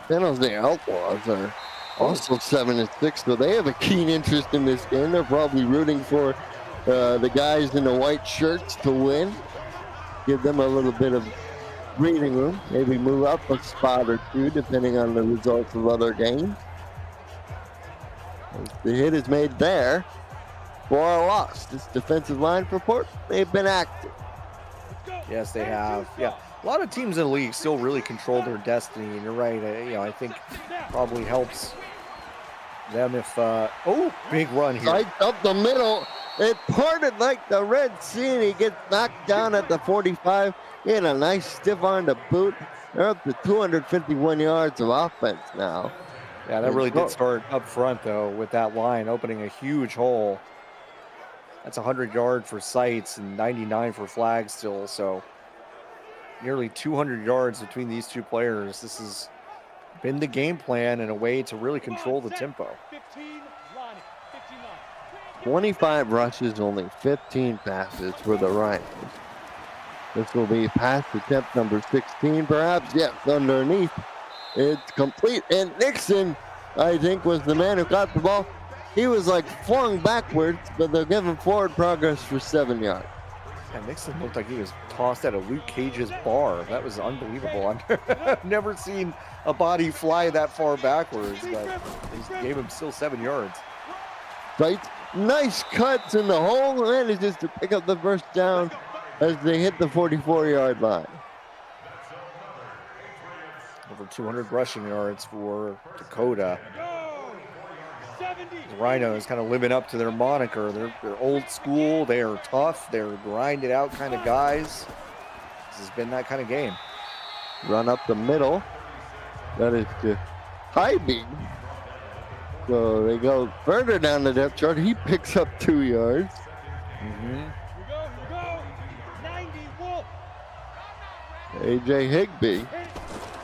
San Jose Outlaws are also 7-6, so they have a keen interest in this game. They're probably rooting for the guys in the white shirts to win. Give them a little bit of breathing room, maybe move up a spot or two depending on the results of other games. The hit is made there for a loss. This defensive line report, they've been active. Yes, they have. Yeah, a lot of teams in the league still really control their destiny, and you're right. I think probably helps them if. Big run here. Right up the middle. It parted like the Red Sea, and he gets knocked down at the 45. He had a nice stiff arm to boot. They're up to 251 yards of offense now. Yeah, that really did start up front, though, with that line opening a huge hole. That's 100 yards for Seitz and 99 for Flag still, so nearly 200 yards between these two players. This has been the game plan in a way to really control the tempo. 25 rushes, only 15 passes for the Rhinos. This will be pass attempt number 16, perhaps. Yes, underneath. It's complete. And Nixon, I think, was the man who got the ball. He was like flung backwards, but they'll give him forward progress for 7 yards. Yeah, Nixon looked like he was tossed out of Luke Cage's bar. That was unbelievable. I've never seen a body fly that far backwards, but they gave him still 7 yards. Right? Nice cuts in the hole, manages to pick up the first down as they hit the 44-yard line. Over 200 rushing yards for Dakota. The Rhinos kind of living up to their moniker. They're old school. They are tough. They're grinded out kind of guys. This has been that kind of game. Run up the middle. That is to Hybe. So they go further down the depth chart. He picks up 2 yards. AJ Higbee,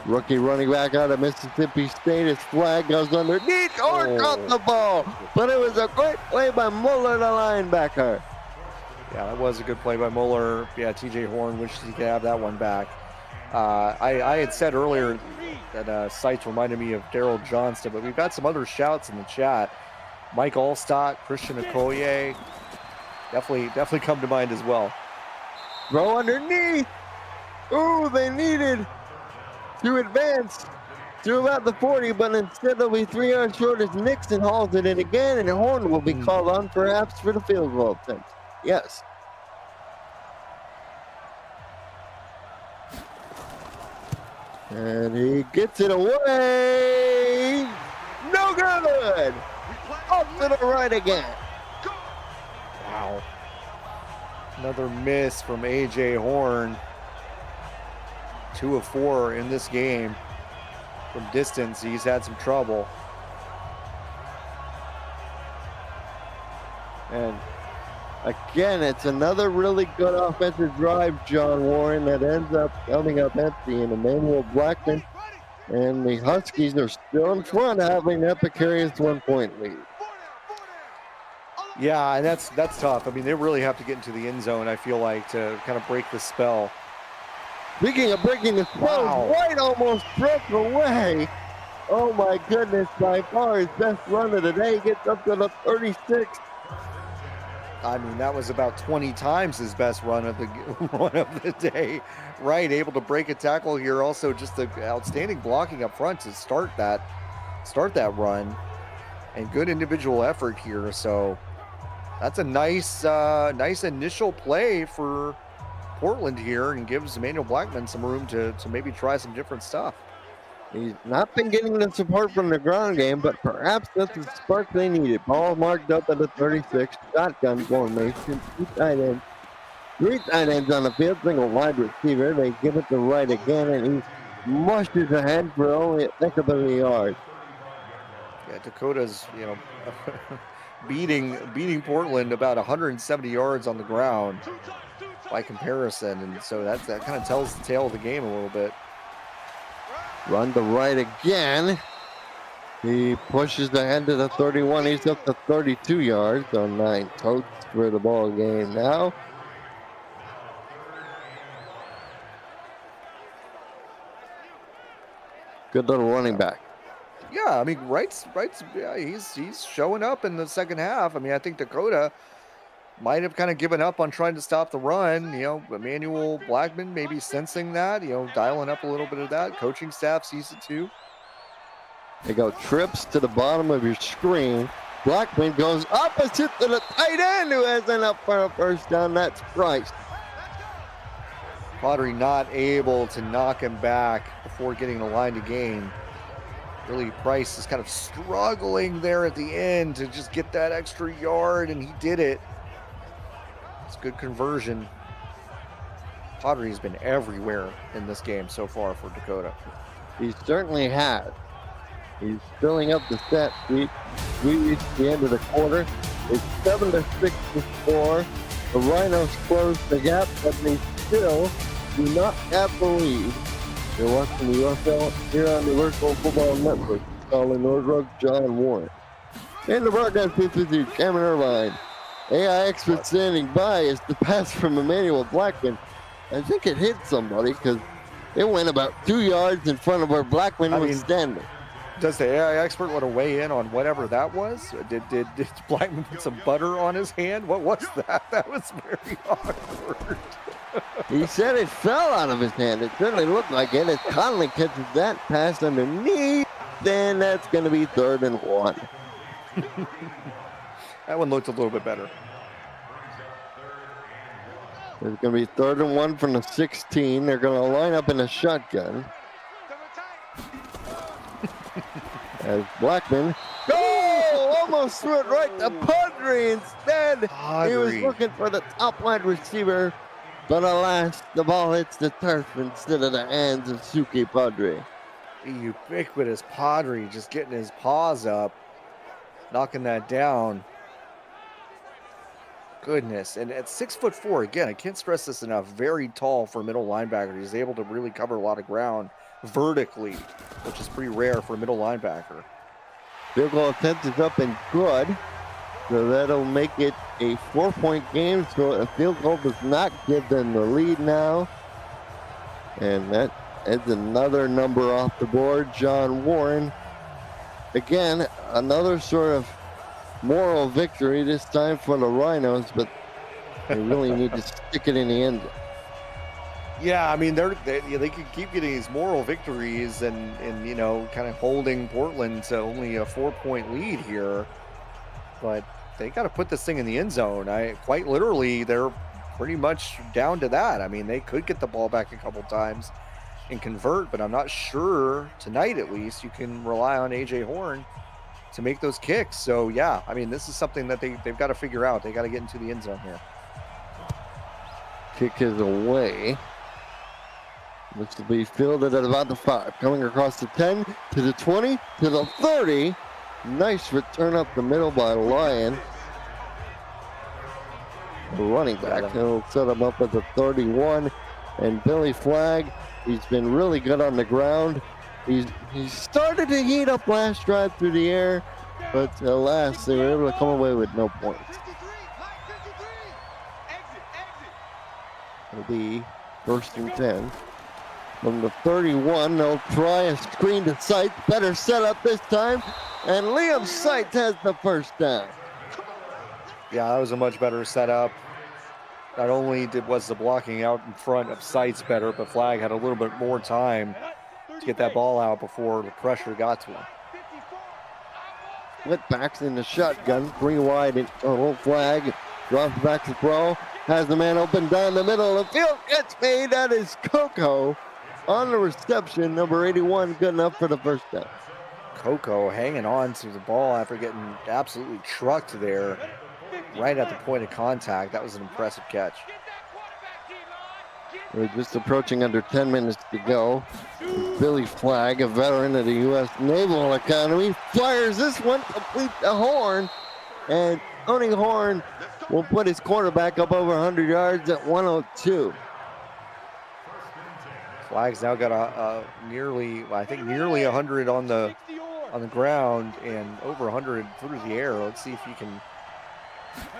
rookie running back out of Mississippi State. His flag goes underneath. Horn caught the ball, but it was a great play by Muller, the linebacker. Yeah, that was a good play by Muller. Yeah, TJ Horn wishes he could have that one back. I had said earlier that Sites reminded me of Daryl Johnston, but we've got some other shouts in the chat. Mike Allstott, Christian Okoye, definitely come to mind as well. Throw underneath. Ooh, they needed to advance to about the 40, but instead they'll be 3 yards short as Nixon hauls it in again, and Horn will be called on perhaps for the field goal attempt. Yes. And he gets it away. No good. Off to the right again. Wow. Another miss from AJ Horn. 2 of 4 in this game. From distance, he's had some trouble. And again, it's another really good offensive drive, John Warren, that ends up coming up empty. And Emmanuel Blackman and the Huskies are still in front, having that precarious 1-point lead. Yeah, and that's tough. I mean, they really have to get into the end zone, I feel like, to kind of break the spell. Speaking of breaking the spell, Wow. White almost broke away. Oh my goodness, by far his best run of the day. Gets up to the 36. I mean, that was about 20 times his best run of the day. Right, able to break a tackle here. Also, just the outstanding blocking up front to start that run, and good individual effort here. So that's a nice initial play for Portland here, and gives Emmanuel Blackman some room to maybe try some different stuff. He's not been getting the support from the ground game, but perhaps that's the spark they needed. Ball marked up at the 36. Shotgun formation. 3 tight ends. 3 tight ends on the field. Single wide receiver. They give it to Wright again, and he mushes ahead for only a thick of a yard. Yeah, Dakota's, beating Portland about 170 yards on the ground by comparison, and so that kind of tells the tale of the game a little bit. Run to Wright again. He pushes ahead to the 31. He's up to 32 yards on 9 totes for the ball game now. Good little running back. Yeah, I mean, Wright's yeah, he's showing up in the second half. I mean, I think Dakota might have kind of given up on trying to stop the run. Emmanuel Blackman maybe sensing that, dialing up a little bit of that. Coaching staff sees it too. They go trips to the bottom of your screen. Blackman goes opposite to the tight end who has enough for a first down. That's Price. Pottery not able to knock him back before getting the line to gain. Really, Price is kind of struggling there at the end to just get that extra yard, and he did it. It's good conversion. Pottery's been everywhere in this game so far for Dakota. He certainly has. He's filling up the stat sheet. We reached the end of the quarter. It's 7-6 to score. The Rhinos close the gap, but they still do not have the lead. You're watching the UFL here on the Virtual Football Network. Colin Nordrock, John Warren. And the broadcast booth with you, Cameron Irvine. AI expert standing by is the pass from Emmanuel Blackman. I think it hit somebody because it went about 2 yards in front of where Blackman was standing. Does the AI expert want to weigh in on whatever that was? Did Blackman put some butter on his hand? What was that? That was very awkward. He said it fell out of his hand. It certainly looked like it. As Conley catches that pass underneath, then that's going to be 3rd and 1. That one looked a little bit better. It's going to be 3rd and 1 from the 16. They're going to line up in a shotgun. As Blackman, almost threw it right to Padre instead. He was looking for the top wide receiver. But alas, the ball hits the turf instead of the hands of Suki Padre. The ubiquitous Padre just getting his paws up, knocking that down. Goodness. And at 6'4", again, I can't stress this enough, very tall for a middle linebacker. He's able to really cover a lot of ground vertically, which is pretty rare for a middle linebacker. Field goal attempt is up and good. So that'll make it a 4-point game. So a field goal does not give them the lead now. And that adds another number off the board. John Warren. Again, another sort of moral victory, this time for the Rhinos, but they really need to stick it in the end zone. Yeah, I mean, they could keep getting these moral victories and you know, kind of holding Portland to only a 4-point lead here. But they got to put this thing in the end zone. Quite literally, they're pretty much down to that. I mean, they could get the ball back a couple times and convert, but I'm not sure tonight, at least, you can rely on A.J. Horn to make those kicks. So, yeah, I mean, this is something that they've got to figure out. They got to get into the end zone here. Kick is away. This will be fielded at about the 5. Coming across the 10, to the 20, to the 30. Nice return up the middle by Lyon. The running back. He'll set him up at the 31. And Billy Flagg, he's been really good on the ground. He started to heat up last drive through the air, but alas, they were able to come away with no points. It'll be 1st and 10. From the 31, they'll try a screen to Sight. Better setup this time. And Liam Sight has the first down. Yeah, that was a much better setup. Not only was the blocking out in front of Sights better, but Flagg had a little bit more time to get that ball out before the pressure got to him. Split backs in the shotgun. 3 wide. And Flagg drops back to throw. Has the man open down the middle. The field gets made. That is Coco on the reception. Number 81, good enough for the first down. Coco hanging on to the ball after getting absolutely trucked there right at the point of contact. That was an impressive catch. We're just approaching under 10 minutes to go. Billy Flagg, a veteran of the U.S. Naval Academy, fires this one, complete the Horn. And Tony Horn will put his quarterback up over 100 yards at 102. Flagg's now got nearly 100 on the ground and over 100 through the air. Let's see if he can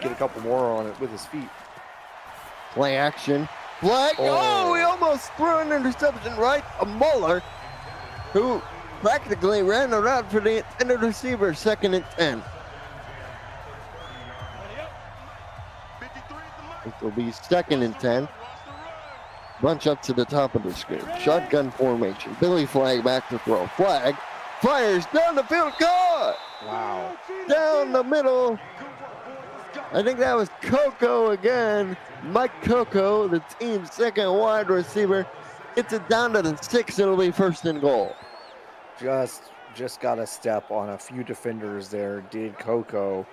get a couple more on it with his feet. Play action. Flagg. Oh, he almost threw an interception right to Muller, who practically ran the route for the intended receiver. 2nd and 10. This will be 2nd and 10. Bunch up to the top of the screen. Shotgun formation. Billy Flagg back to throw. Flagg fires down the field. Caught! Wow. Down the middle. I think that was Coco again. Mike Coco, the team's 2nd wide receiver. Gets it down to the 6. It'll be 1st and goal. Just got a step on a few defenders there, did Coco.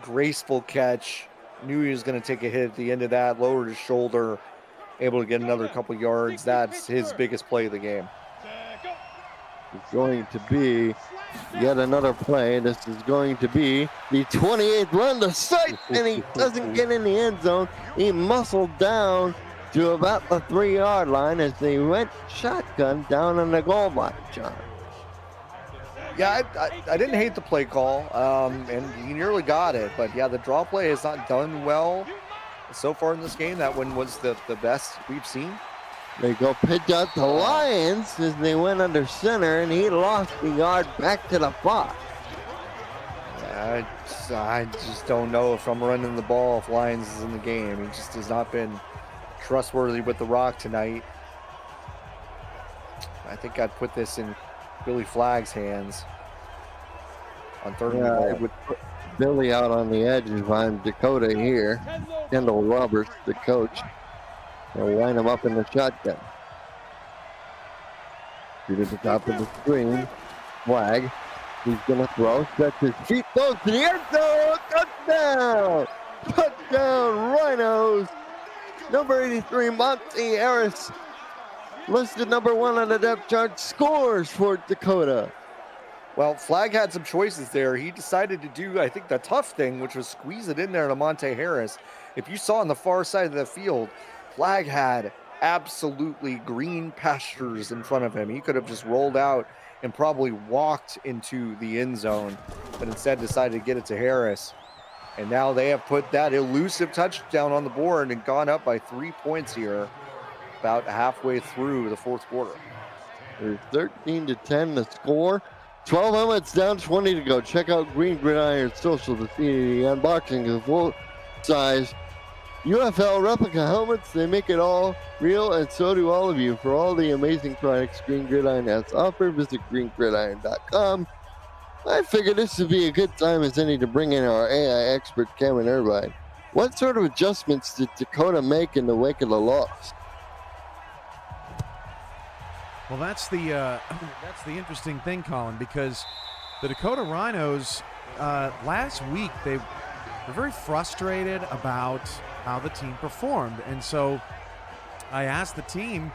Graceful catch. Knew he was going to take a hit at the end of that. Lowered his shoulder. Able to get another couple yards. That's his biggest play of the game. It's going to be yet another play. This is going to be the 28th run to Sight, and he doesn't get in the end zone. He muscled down to about the 3-yard line as they went shotgun down on the goal line, John. Yeah, I didn't hate the play call, and he nearly got it. But, yeah, the draw play has not done well so far in this game. That one was the best we've seen. They go pitch out to Lions as they went under center, and he lost the yard back to the 5. I just don't know if I'm running the ball if Lions is in the game. He just has not been trustworthy with the rock tonight. I think I'd put this in Billy Flagg's hands on 3rd and goal. I would put Billy out on the edge if I'm Dakota here. Kendall Roberts, the coach. They'll line him up in the shotgun. Shoot at the top of the screen. Flagg. He's going to throw. Sets his feet. Goes to the end zone. Touchdown! Touchdown, Rhinos! Number 83, Monty Harris, listed number 1 on the depth chart, scores for Dakota. Well, Flag had some choices there. He decided to do, I think, the tough thing, which was squeeze it in there to Monte Harris. If you saw on the far side of the field, Flag had absolutely green pastures in front of him. He could have just rolled out and probably walked into the end zone, but instead decided to get it to Harris. And now they have put that elusive touchdown on the board and gone up by 3 points here about halfway through the fourth quarter. There's 13-10 the score. 12 helmets down, 20 to go. Check out Green Gridiron Social to see the unboxing of full-size UFL replica helmets. They make it all real, and so do all of you. For all the amazing products Green Gridiron has to offer, visit greengridiron.com. I figured this would be a good time as any to bring in our AI expert, Cameron Irvine. What sort of adjustments did Dakota make in the wake of the loss? Well, that's the interesting thing, Colin, because the Dakota Rhinos last week they were very frustrated about how the team performed, and so I asked the team,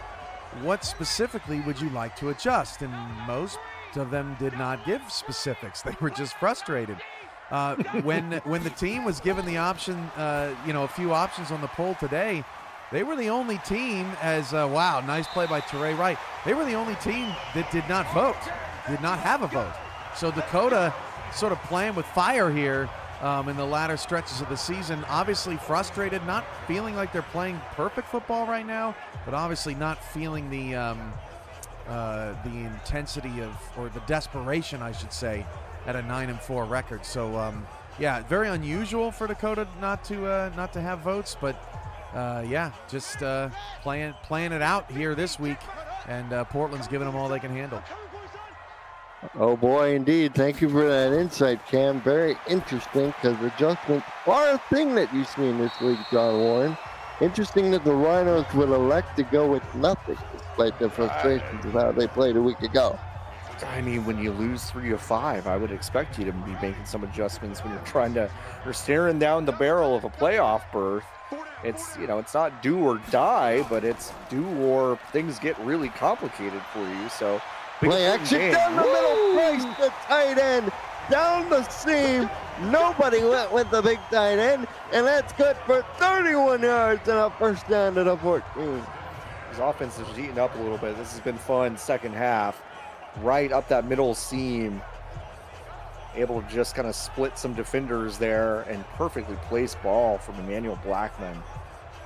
what specifically would you like to adjust? And most of them did not give specifics. They were just frustrated. When the team was given the option, a few options on the poll today, they were the only team wow, nice play by Teray Wright. They were the only team that did not vote, did not have a vote. So Dakota sort of playing with fire here in the latter stretches of the season. Obviously frustrated, not feeling like they're playing perfect football right now, but obviously not feeling the intensity or the desperation, I should say, at a 9-4 record. So yeah, very unusual for Dakota not to have votes, but just playing it out here this week, and Portland's giving them all they can handle. Oh boy, indeed. Thank you for that insight, Cam. Very interesting, because adjustments are a thing that you see in this league, John Warren. Interesting that the Rhinos would elect to go with nothing, despite the frustrations of how they played a week ago. I mean, when you lose 3 of 5, I would expect you to be making some adjustments when you're staring down the barrel of a playoff berth. It's not do or die, but it's do or things get really complicated for you. So play action down the middle, Price, the tight end, down the seam. Nobody went with the big tight end, and that's good for 31 yards and a first down to the 14. His offense is heating up a little bit. This has been fun second half. Right up that middle seam, able to just kind of split some defenders there and perfectly placed ball from Emmanuel Blackman.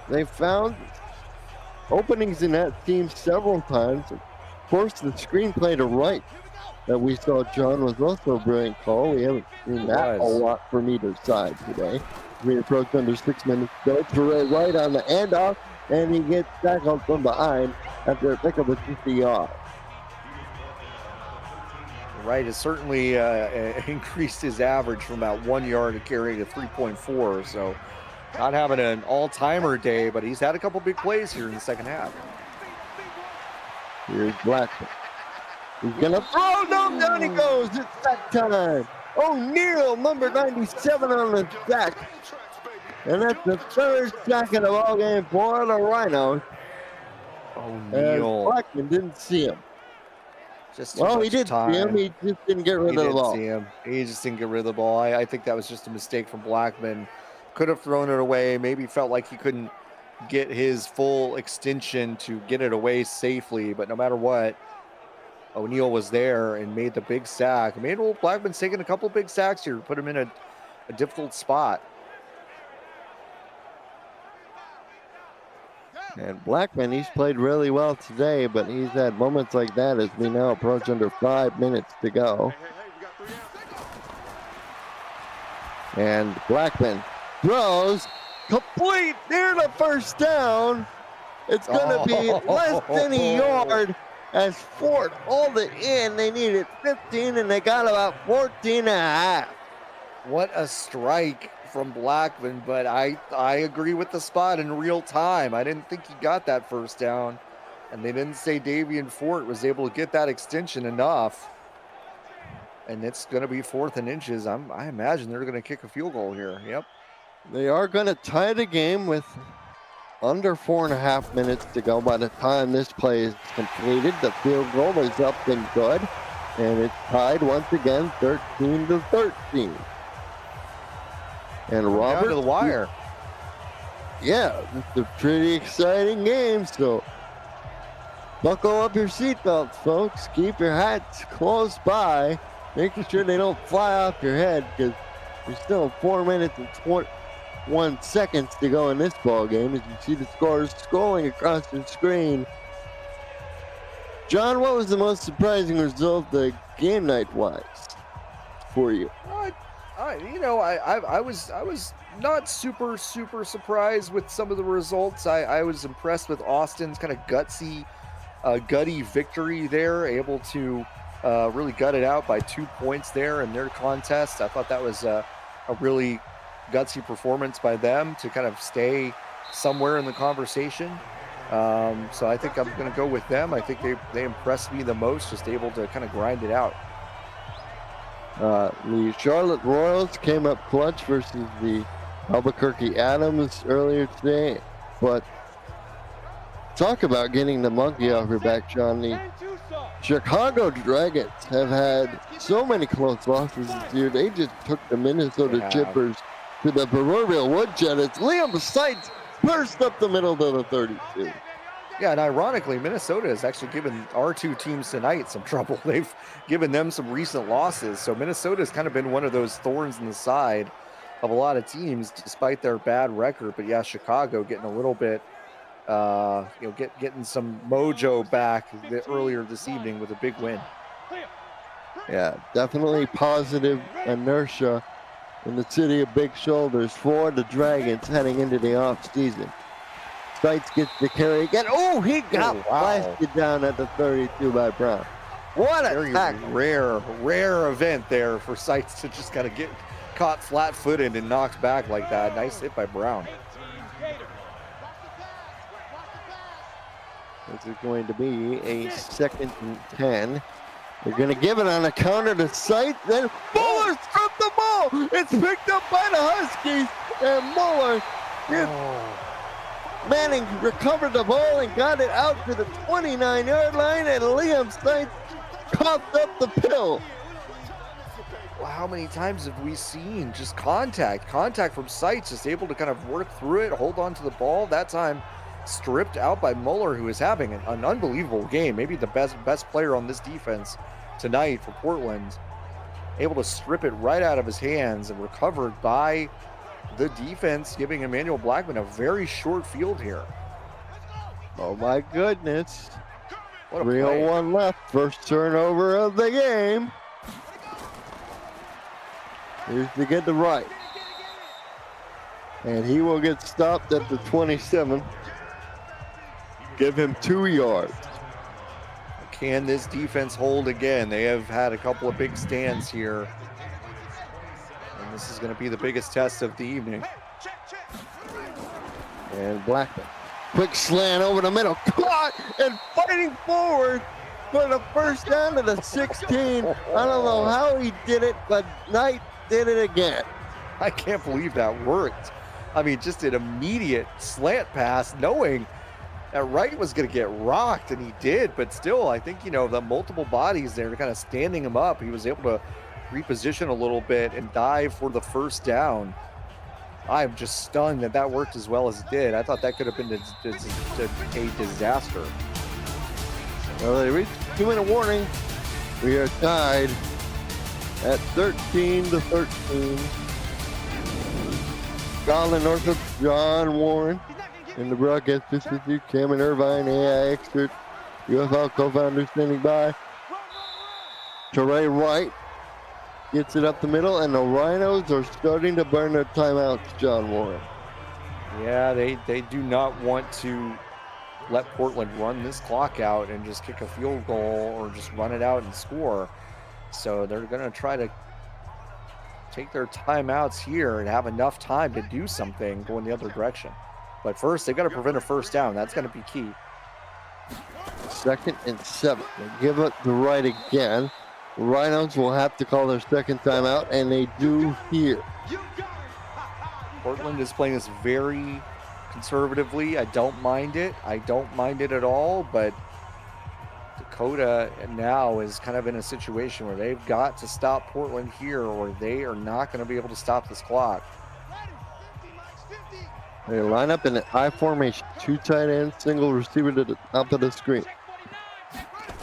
They found openings in that team several times. Of course, the screenplay to right that we saw, John, was also a brilliant call. We haven't seen that a lot from either side today. We approach under 6 minutes to go. Teray Wright on the handoff, and he gets tackled from behind after a pickup of 50 yards. Wright has certainly increased his average from about 1 yard to carry to 3.4. So not having an all-timer day, but he's had a couple big plays here in the second half. Here's Blackman. He's gonna throw. No, down he goes. It's sack time. O'Neal, number 97 on the sack. And that's the third sack of the ball game for the Rhinos. O'Neal. And Blackman didn't see him. Well, he did see him. He just didn't get rid of the ball. He just didn't get rid of the ball. I think that was just a mistake from Blackman. Could have thrown it away. Maybe felt like he couldn't get his full extension to get it away safely. But no matter what, O'Neal was there and made the big sack. Emmanuel Blackman's taken a couple big sacks here, put him in a difficult spot. And Blackman, he's played really well today, but he's had moments like that as we now approach under 5 minutes to go. And Blackman throws complete near the first down. It's going to be less than a yard as Fort hauled it in. They needed 15, and they got about 14 and a half. What a strike from Blackman, but I agree with the spot in real time. I didn't think he got that first down, and they didn't say Davian Fort was able to get that extension enough. And it's going to be 4th and inches. I imagine they're going to kick a field goal here. Yep. They are going to tie the game with under 4.5 minutes to go by the time this play is completed. The field goal is up and good, and it's tied once again, 13-13. And Robert, down to the wire. yeah, it's a pretty exciting game. So buckle up your seatbelts, folks. Keep your hats close by, making sure they don't fly off your head, because there's still 4 minutes and 21 seconds to go in this ball game. As you see the scores scrolling across your screen. John, what was the most surprising result, the game night wise, for you? I was not super surprised with some of the results. I was impressed with Austin's kind of gutty victory there, able to really gut it out by 2 points there in their contest. I thought that was a really gutsy performance by them to kind of stay somewhere in the conversation. So I think I'm going to go with them. I think they impressed me the most, just able to kind of grind it out. The Charlotte Royals came up clutch versus the Albuquerque Adams earlier today, but talk about getting the monkey off your back, John. The Chicago Dragons have had so many close losses this year. They just took the Minnesota Chippers to the proverbial woodshed as Liam Seitz burst up the middle to the 32. Yeah, and ironically, Minnesota has actually given our two teams tonight some trouble. They've given them some recent losses. So Minnesota has kind of been one of those thorns in the side of a lot of teams, despite their bad record. But yeah, Chicago getting a little bit, getting some mojo back earlier this evening with a big win. Yeah, definitely positive inertia in the city of big shoulders for the Dragons heading into the offseason. Seitz gets the carry again. Oh, he got blasted down at the 32 by Brown. What a very tackle. rare event there for Seitz to just kind of get caught flat-footed and knocked back like that. Nice hit by Brown. This is going to be a 2nd and 10. They're going to give it on a counter to Seitz. Then Muller stripped the ball. It's picked up by the Huskies. And Muller Manning recovered the ball and got it out to the 29-yard line, and Liam Seitz coughed up the pill. Well, how many times have we seen just contact from Seitz, just able to kind of work through it, hold on to the ball. That time stripped out by Muller, who is having an unbelievable game, maybe the best player on this defense tonight for Portland. Able to strip it right out of his hands and recovered by the defense, giving Emmanuel Blackman a very short field here. Oh my goodness. What a play. 3:01 left, first turnover of the game. Here's to get the right. And he will get stopped at the 27. Give him 2 yards. Can this defense hold again? They have had a couple of big stands here. And this is going to be the biggest test of the evening. And Blackman, quick slant over the middle, caught and fighting forward for the first down to the 16. I don't know how he did it, but Knight did it again. I can't believe that worked. I mean, just an immediate slant pass, knowing that Wright was going to get rocked, and he did. But still, I think, the multiple bodies there kind of standing him up, he was able to reposition a little bit and dive for the first down. I'm just stunned that worked as well as it did. I thought that could have been a disaster. Well, they reached 2-minute warning. We are tied at 13-13. Colin Northup, John Warren in the broadcast. This is you, Cameron Irvine, AI expert, UFL co-founder standing by. Teray Wright gets it up the middle, and the Rhinos are starting to burn their timeouts, John Warren. Yeah, they do not want to let Portland run this clock out and just kick a field goal or just run it out and score. So they're going to try to take their timeouts here and have enough time to do something going the other direction. But first, they've got to prevent a first down. That's going to be key. 2nd and 7. They give it the right again. The Rhinos will have to call their second timeout, and they do here. Portland is playing this very conservatively. I don't mind it. I don't mind it at all, but Dakota now is kind of in a situation where they've got to stop Portland here or they are not going to be able to stop this clock. They line up in an I formation. 2 tight ends, single receiver to the top of the screen.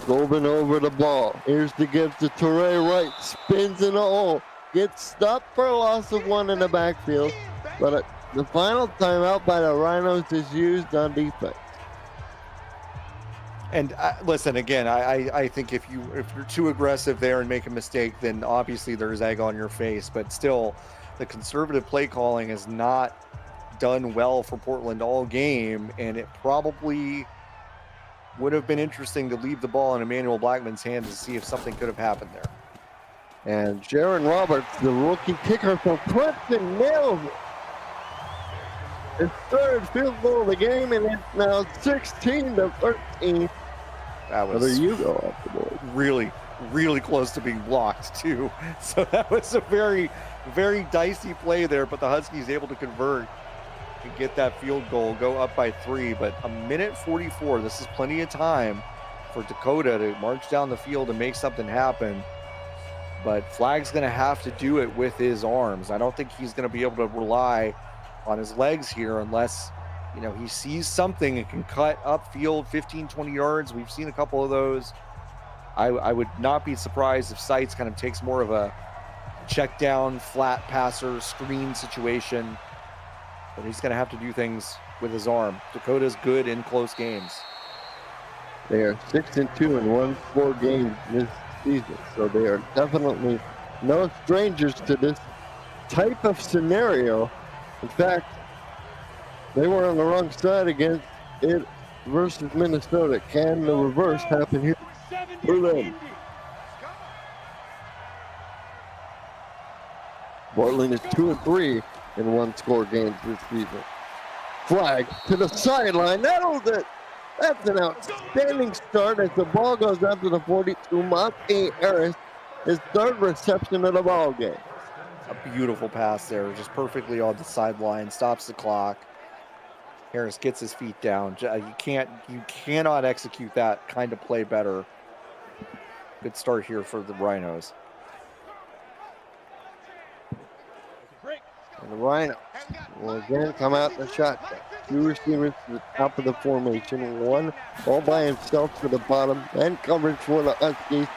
Golden over the ball. Here's the give to Torrey right. Spins in the hole. Gets stopped for a loss of 1 in the backfield. But the final timeout by the Rhinos is used on defense. And listen, again, I think if you're too aggressive there and make a mistake, then obviously there's egg on your face. But still, the conservative play calling has not done well for Portland all game, and it probably would have been interesting to leave the ball in Emmanuel Blackman's hands to see if something could have happened there. And Jaron Roberts, the rookie kicker from Clemson, nails it. His 3rd field goal of the game, and it's now 16-13. That was Whether you go off the board. really, really close to being blocked too. So that was a very, very dicey play there, but the Huskies able to convert and get that field goal, go up by 3. But a minute 44, this is plenty of time for Dakota to march down the field and make something happen. But Flag's going to have to do it with his arms. I don't think he's going to be able to rely on his legs here unless, you know, he sees something and can cut upfield 15, 20 yards. We've seen a couple of those. I would not be surprised if Seitz kind of takes more of a check down, flat passer, screen situation. But he's going to have to do things with his arm. Dakota's good in close games. They are 6-2 and won 4 games this season, so they are definitely no strangers to this type of scenario. In fact, they were on the wrong side against it versus Minnesota. Can the reverse happen here for them? Portland is 2-3 in 1-score games this season. Flag to the sideline. Nailed it. That's an outstanding start as the ball goes out to the 42. Monte Harris, his 3rd reception of the ball game. A beautiful pass there, just perfectly on the sideline, stops the clock. Harris gets his feet down. You cannot execute that kind of play better. Good start here for the Rhinos. And the Rhinos will again come out in the shotgun. 2 receivers to the top of the formation. 1 all by himself to the bottom. And coverage for the Huskies.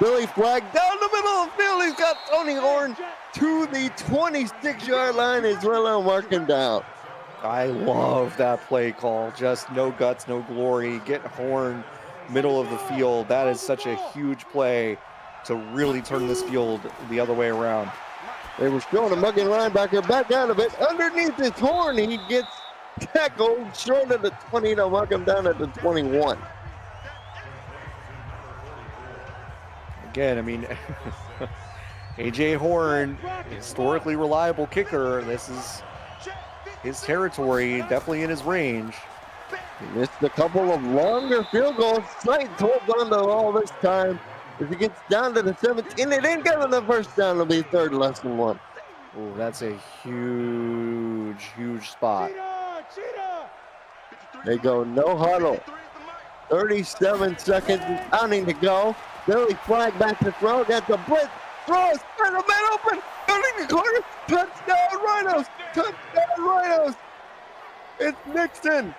Billy Flagg down the middle of the field. He's got Tony Horn to the 26-yard line as well, marking down. I love that play call. Just no guts, no glory. Get Horn middle of the field. That is such a huge play to really turn this field the other way around. They were showing a mugging linebacker back out of it. Underneath his Horn, he gets tackled short of the 20 to mug him down at the 21. Again, I mean, A.J. Horn, historically reliable kicker. This is his territory, definitely in his range. He missed a couple of longer field goals. Seitz holds on to all this time. If he gets down to the 17, it ain't getting the first down. It'll be 3rd and less than 1. Oh, that's a huge, huge spot. They go no huddle. 37 seconds and counting to go. Billy Flagg back to throw. Got the blitz. Throws. And the man open. Turning the corner. Touchdown Rhinos. Touchdown Rhinos. It's Nixon.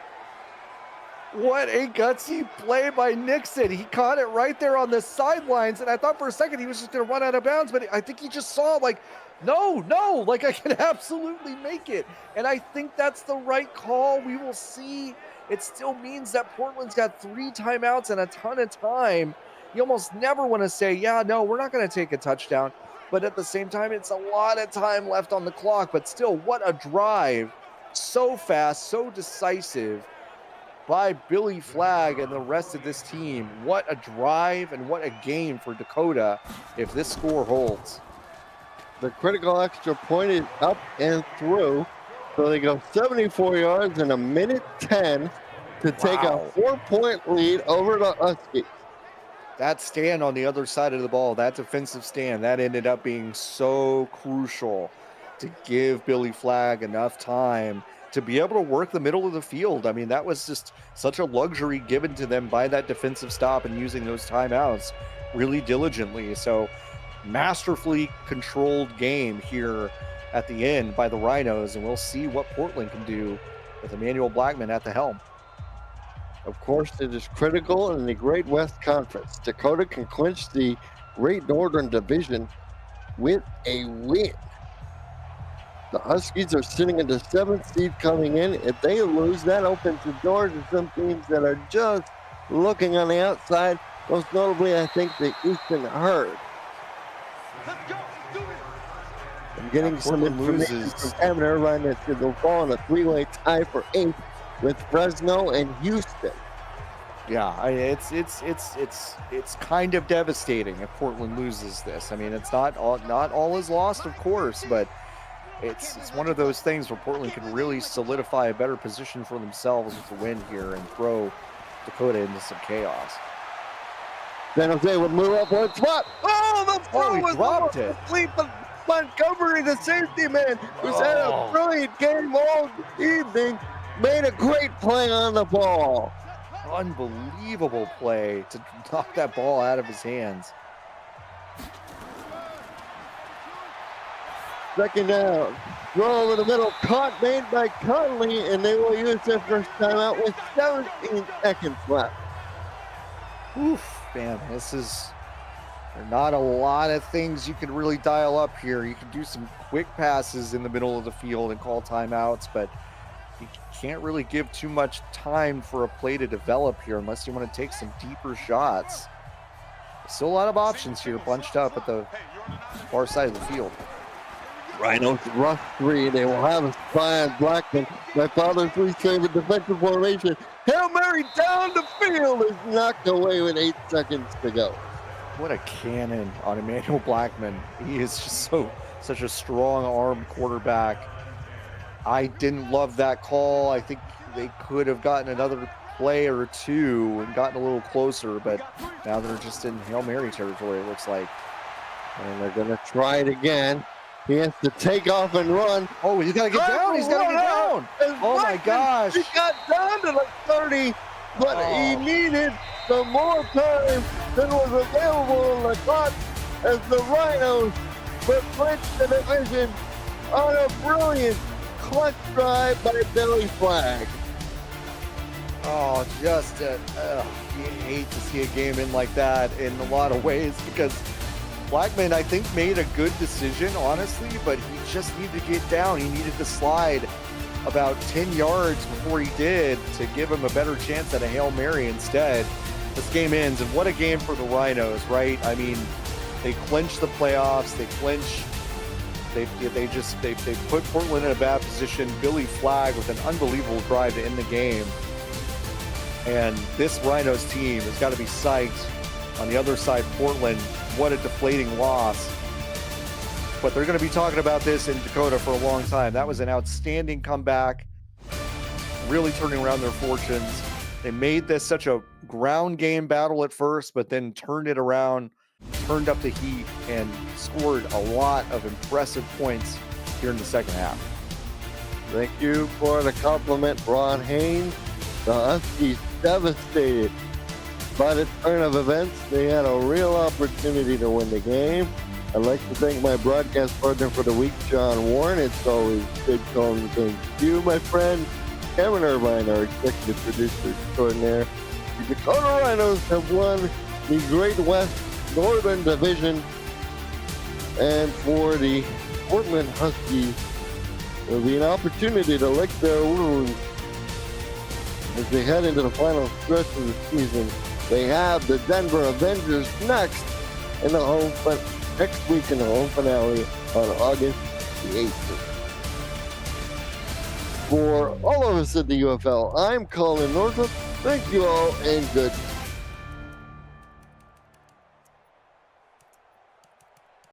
What a gutsy play by Nixon. He caught it right there on the sidelines, and I thought for a second he was just going to run out of bounds, but I think he just saw, like, no, like I can absolutely make it. And I think that's the right call. We will see. It still means that Portland's got 3 timeouts and a ton of time. You almost never want to say, yeah, no, we're not going to take a touchdown. But at the same time, it's a lot of time left on the clock. But still, what a drive. So fast, so decisive by Billy Flagg and the rest of this team. What a drive and what a game for Dakota if this score holds. The critical extra point is up and through. So they go 74 yards in a minute 10 to take a 4-point lead over the Huskies. That stand on the other side of the ball, that defensive stand, that ended up being so crucial to give Billy Flagg enough time to be able to work the middle of the field. I mean, that was just such a luxury given to them by that defensive stop and using those timeouts really diligently. So masterfully controlled game here at the end by the Rhinos, and we'll see what Portland can do with Emmanuel Blackman at the helm. Of course, it is critical in the Great West Conference. Dakota can clinch the Great Northern Division with a win. The Huskies are sitting at the 7th seed coming in. If they lose, that opens the door to some teams that are just looking on the outside. Most notably, I think the Eastern Herd. I'm getting some information from Kevin Irvine that they'll fall in a 3-way tie for 8th with Fresno and Houston. Yeah, it's kind of devastating if Portland loses this. I mean, it's not all is lost, of course, but it's one of those things where Portland can really solidify a better position for themselves with a win here and throw Dakota into some chaos. San Jose would move up one spot. Oh, the throw he was dropped it. Sleep of Montgomery, the safety man, who's had a brilliant game all evening, made a great play on the ball. Unbelievable play to knock that ball out of his hands. Second down. Throw over the middle. Caught, made by Conley, and they will use their first timeout with 17 seconds left. Oof, man, there are not a lot of things you can really dial up here. You can do some quick passes in the middle of the field and call timeouts, but you can't really give too much time for a play to develop here unless you want to take some deeper shots. Still a lot of options here bunched up at the far side of the field. Rhinos rush 3. They will have a spy on Blackman. My father's least favorite defensive formation. Hail Mary down the field is knocked away with 8 seconds to go. What a cannon on Emmanuel Blackman. He is just such a strong armed quarterback. I didn't love that call. I think they could have gotten another play or two and gotten a little closer, but now they're just in Hail Mary territory, it looks like. And they're going to try it again. He has to take off and run. Oh, he's got to get down. He's got to get down. Oh, my gosh. He got down to like 30, but he needed some more time than was available on the clock as the Rhinos would clinch the division on a brilliant clutch drive by Billy Flagg. Oh, just you hate to see a game in like that in a lot of ways because Blackman, I think, made a good decision, honestly, but he just needed to get down. He needed to slide about 10 yards before he did to give him a better chance at a Hail Mary instead. This game ends, and what a game for the Rhinos, right? I mean, they clinch the playoffs, they clinch, they put Portland in a bad position. Billy Flagg with an unbelievable drive to end the game. And this Rhinos team has got to be psyched. On the other side, Portland, what a deflating loss. But they're going to be talking about this in Dakota for a long time. That was an outstanding comeback, really turning around their fortunes. They made this such a ground game battle at first, but then turned it around, turned up the heat, and scored a lot of impressive points here in the second half. Thank you for the compliment, Ron Haynes. The Huskies devastated by the turn of events. They had a real opportunity to win the game. I'd like to thank my broadcast partner for the week, John Warren. It's always good calling things to you, my friend. Kevin Irvine, our executive producer extraordinaire. The Dakota Rhinos have won the Great West Northern Division. And for the Portland Huskies, there will be an opportunity to lick their wounds as they head into the final stretch of the season. They have the Denver Avengers next in the next week in the home finale on August the 18th. For all of us at the UFL, I'm Colin Northup. Thank you all and good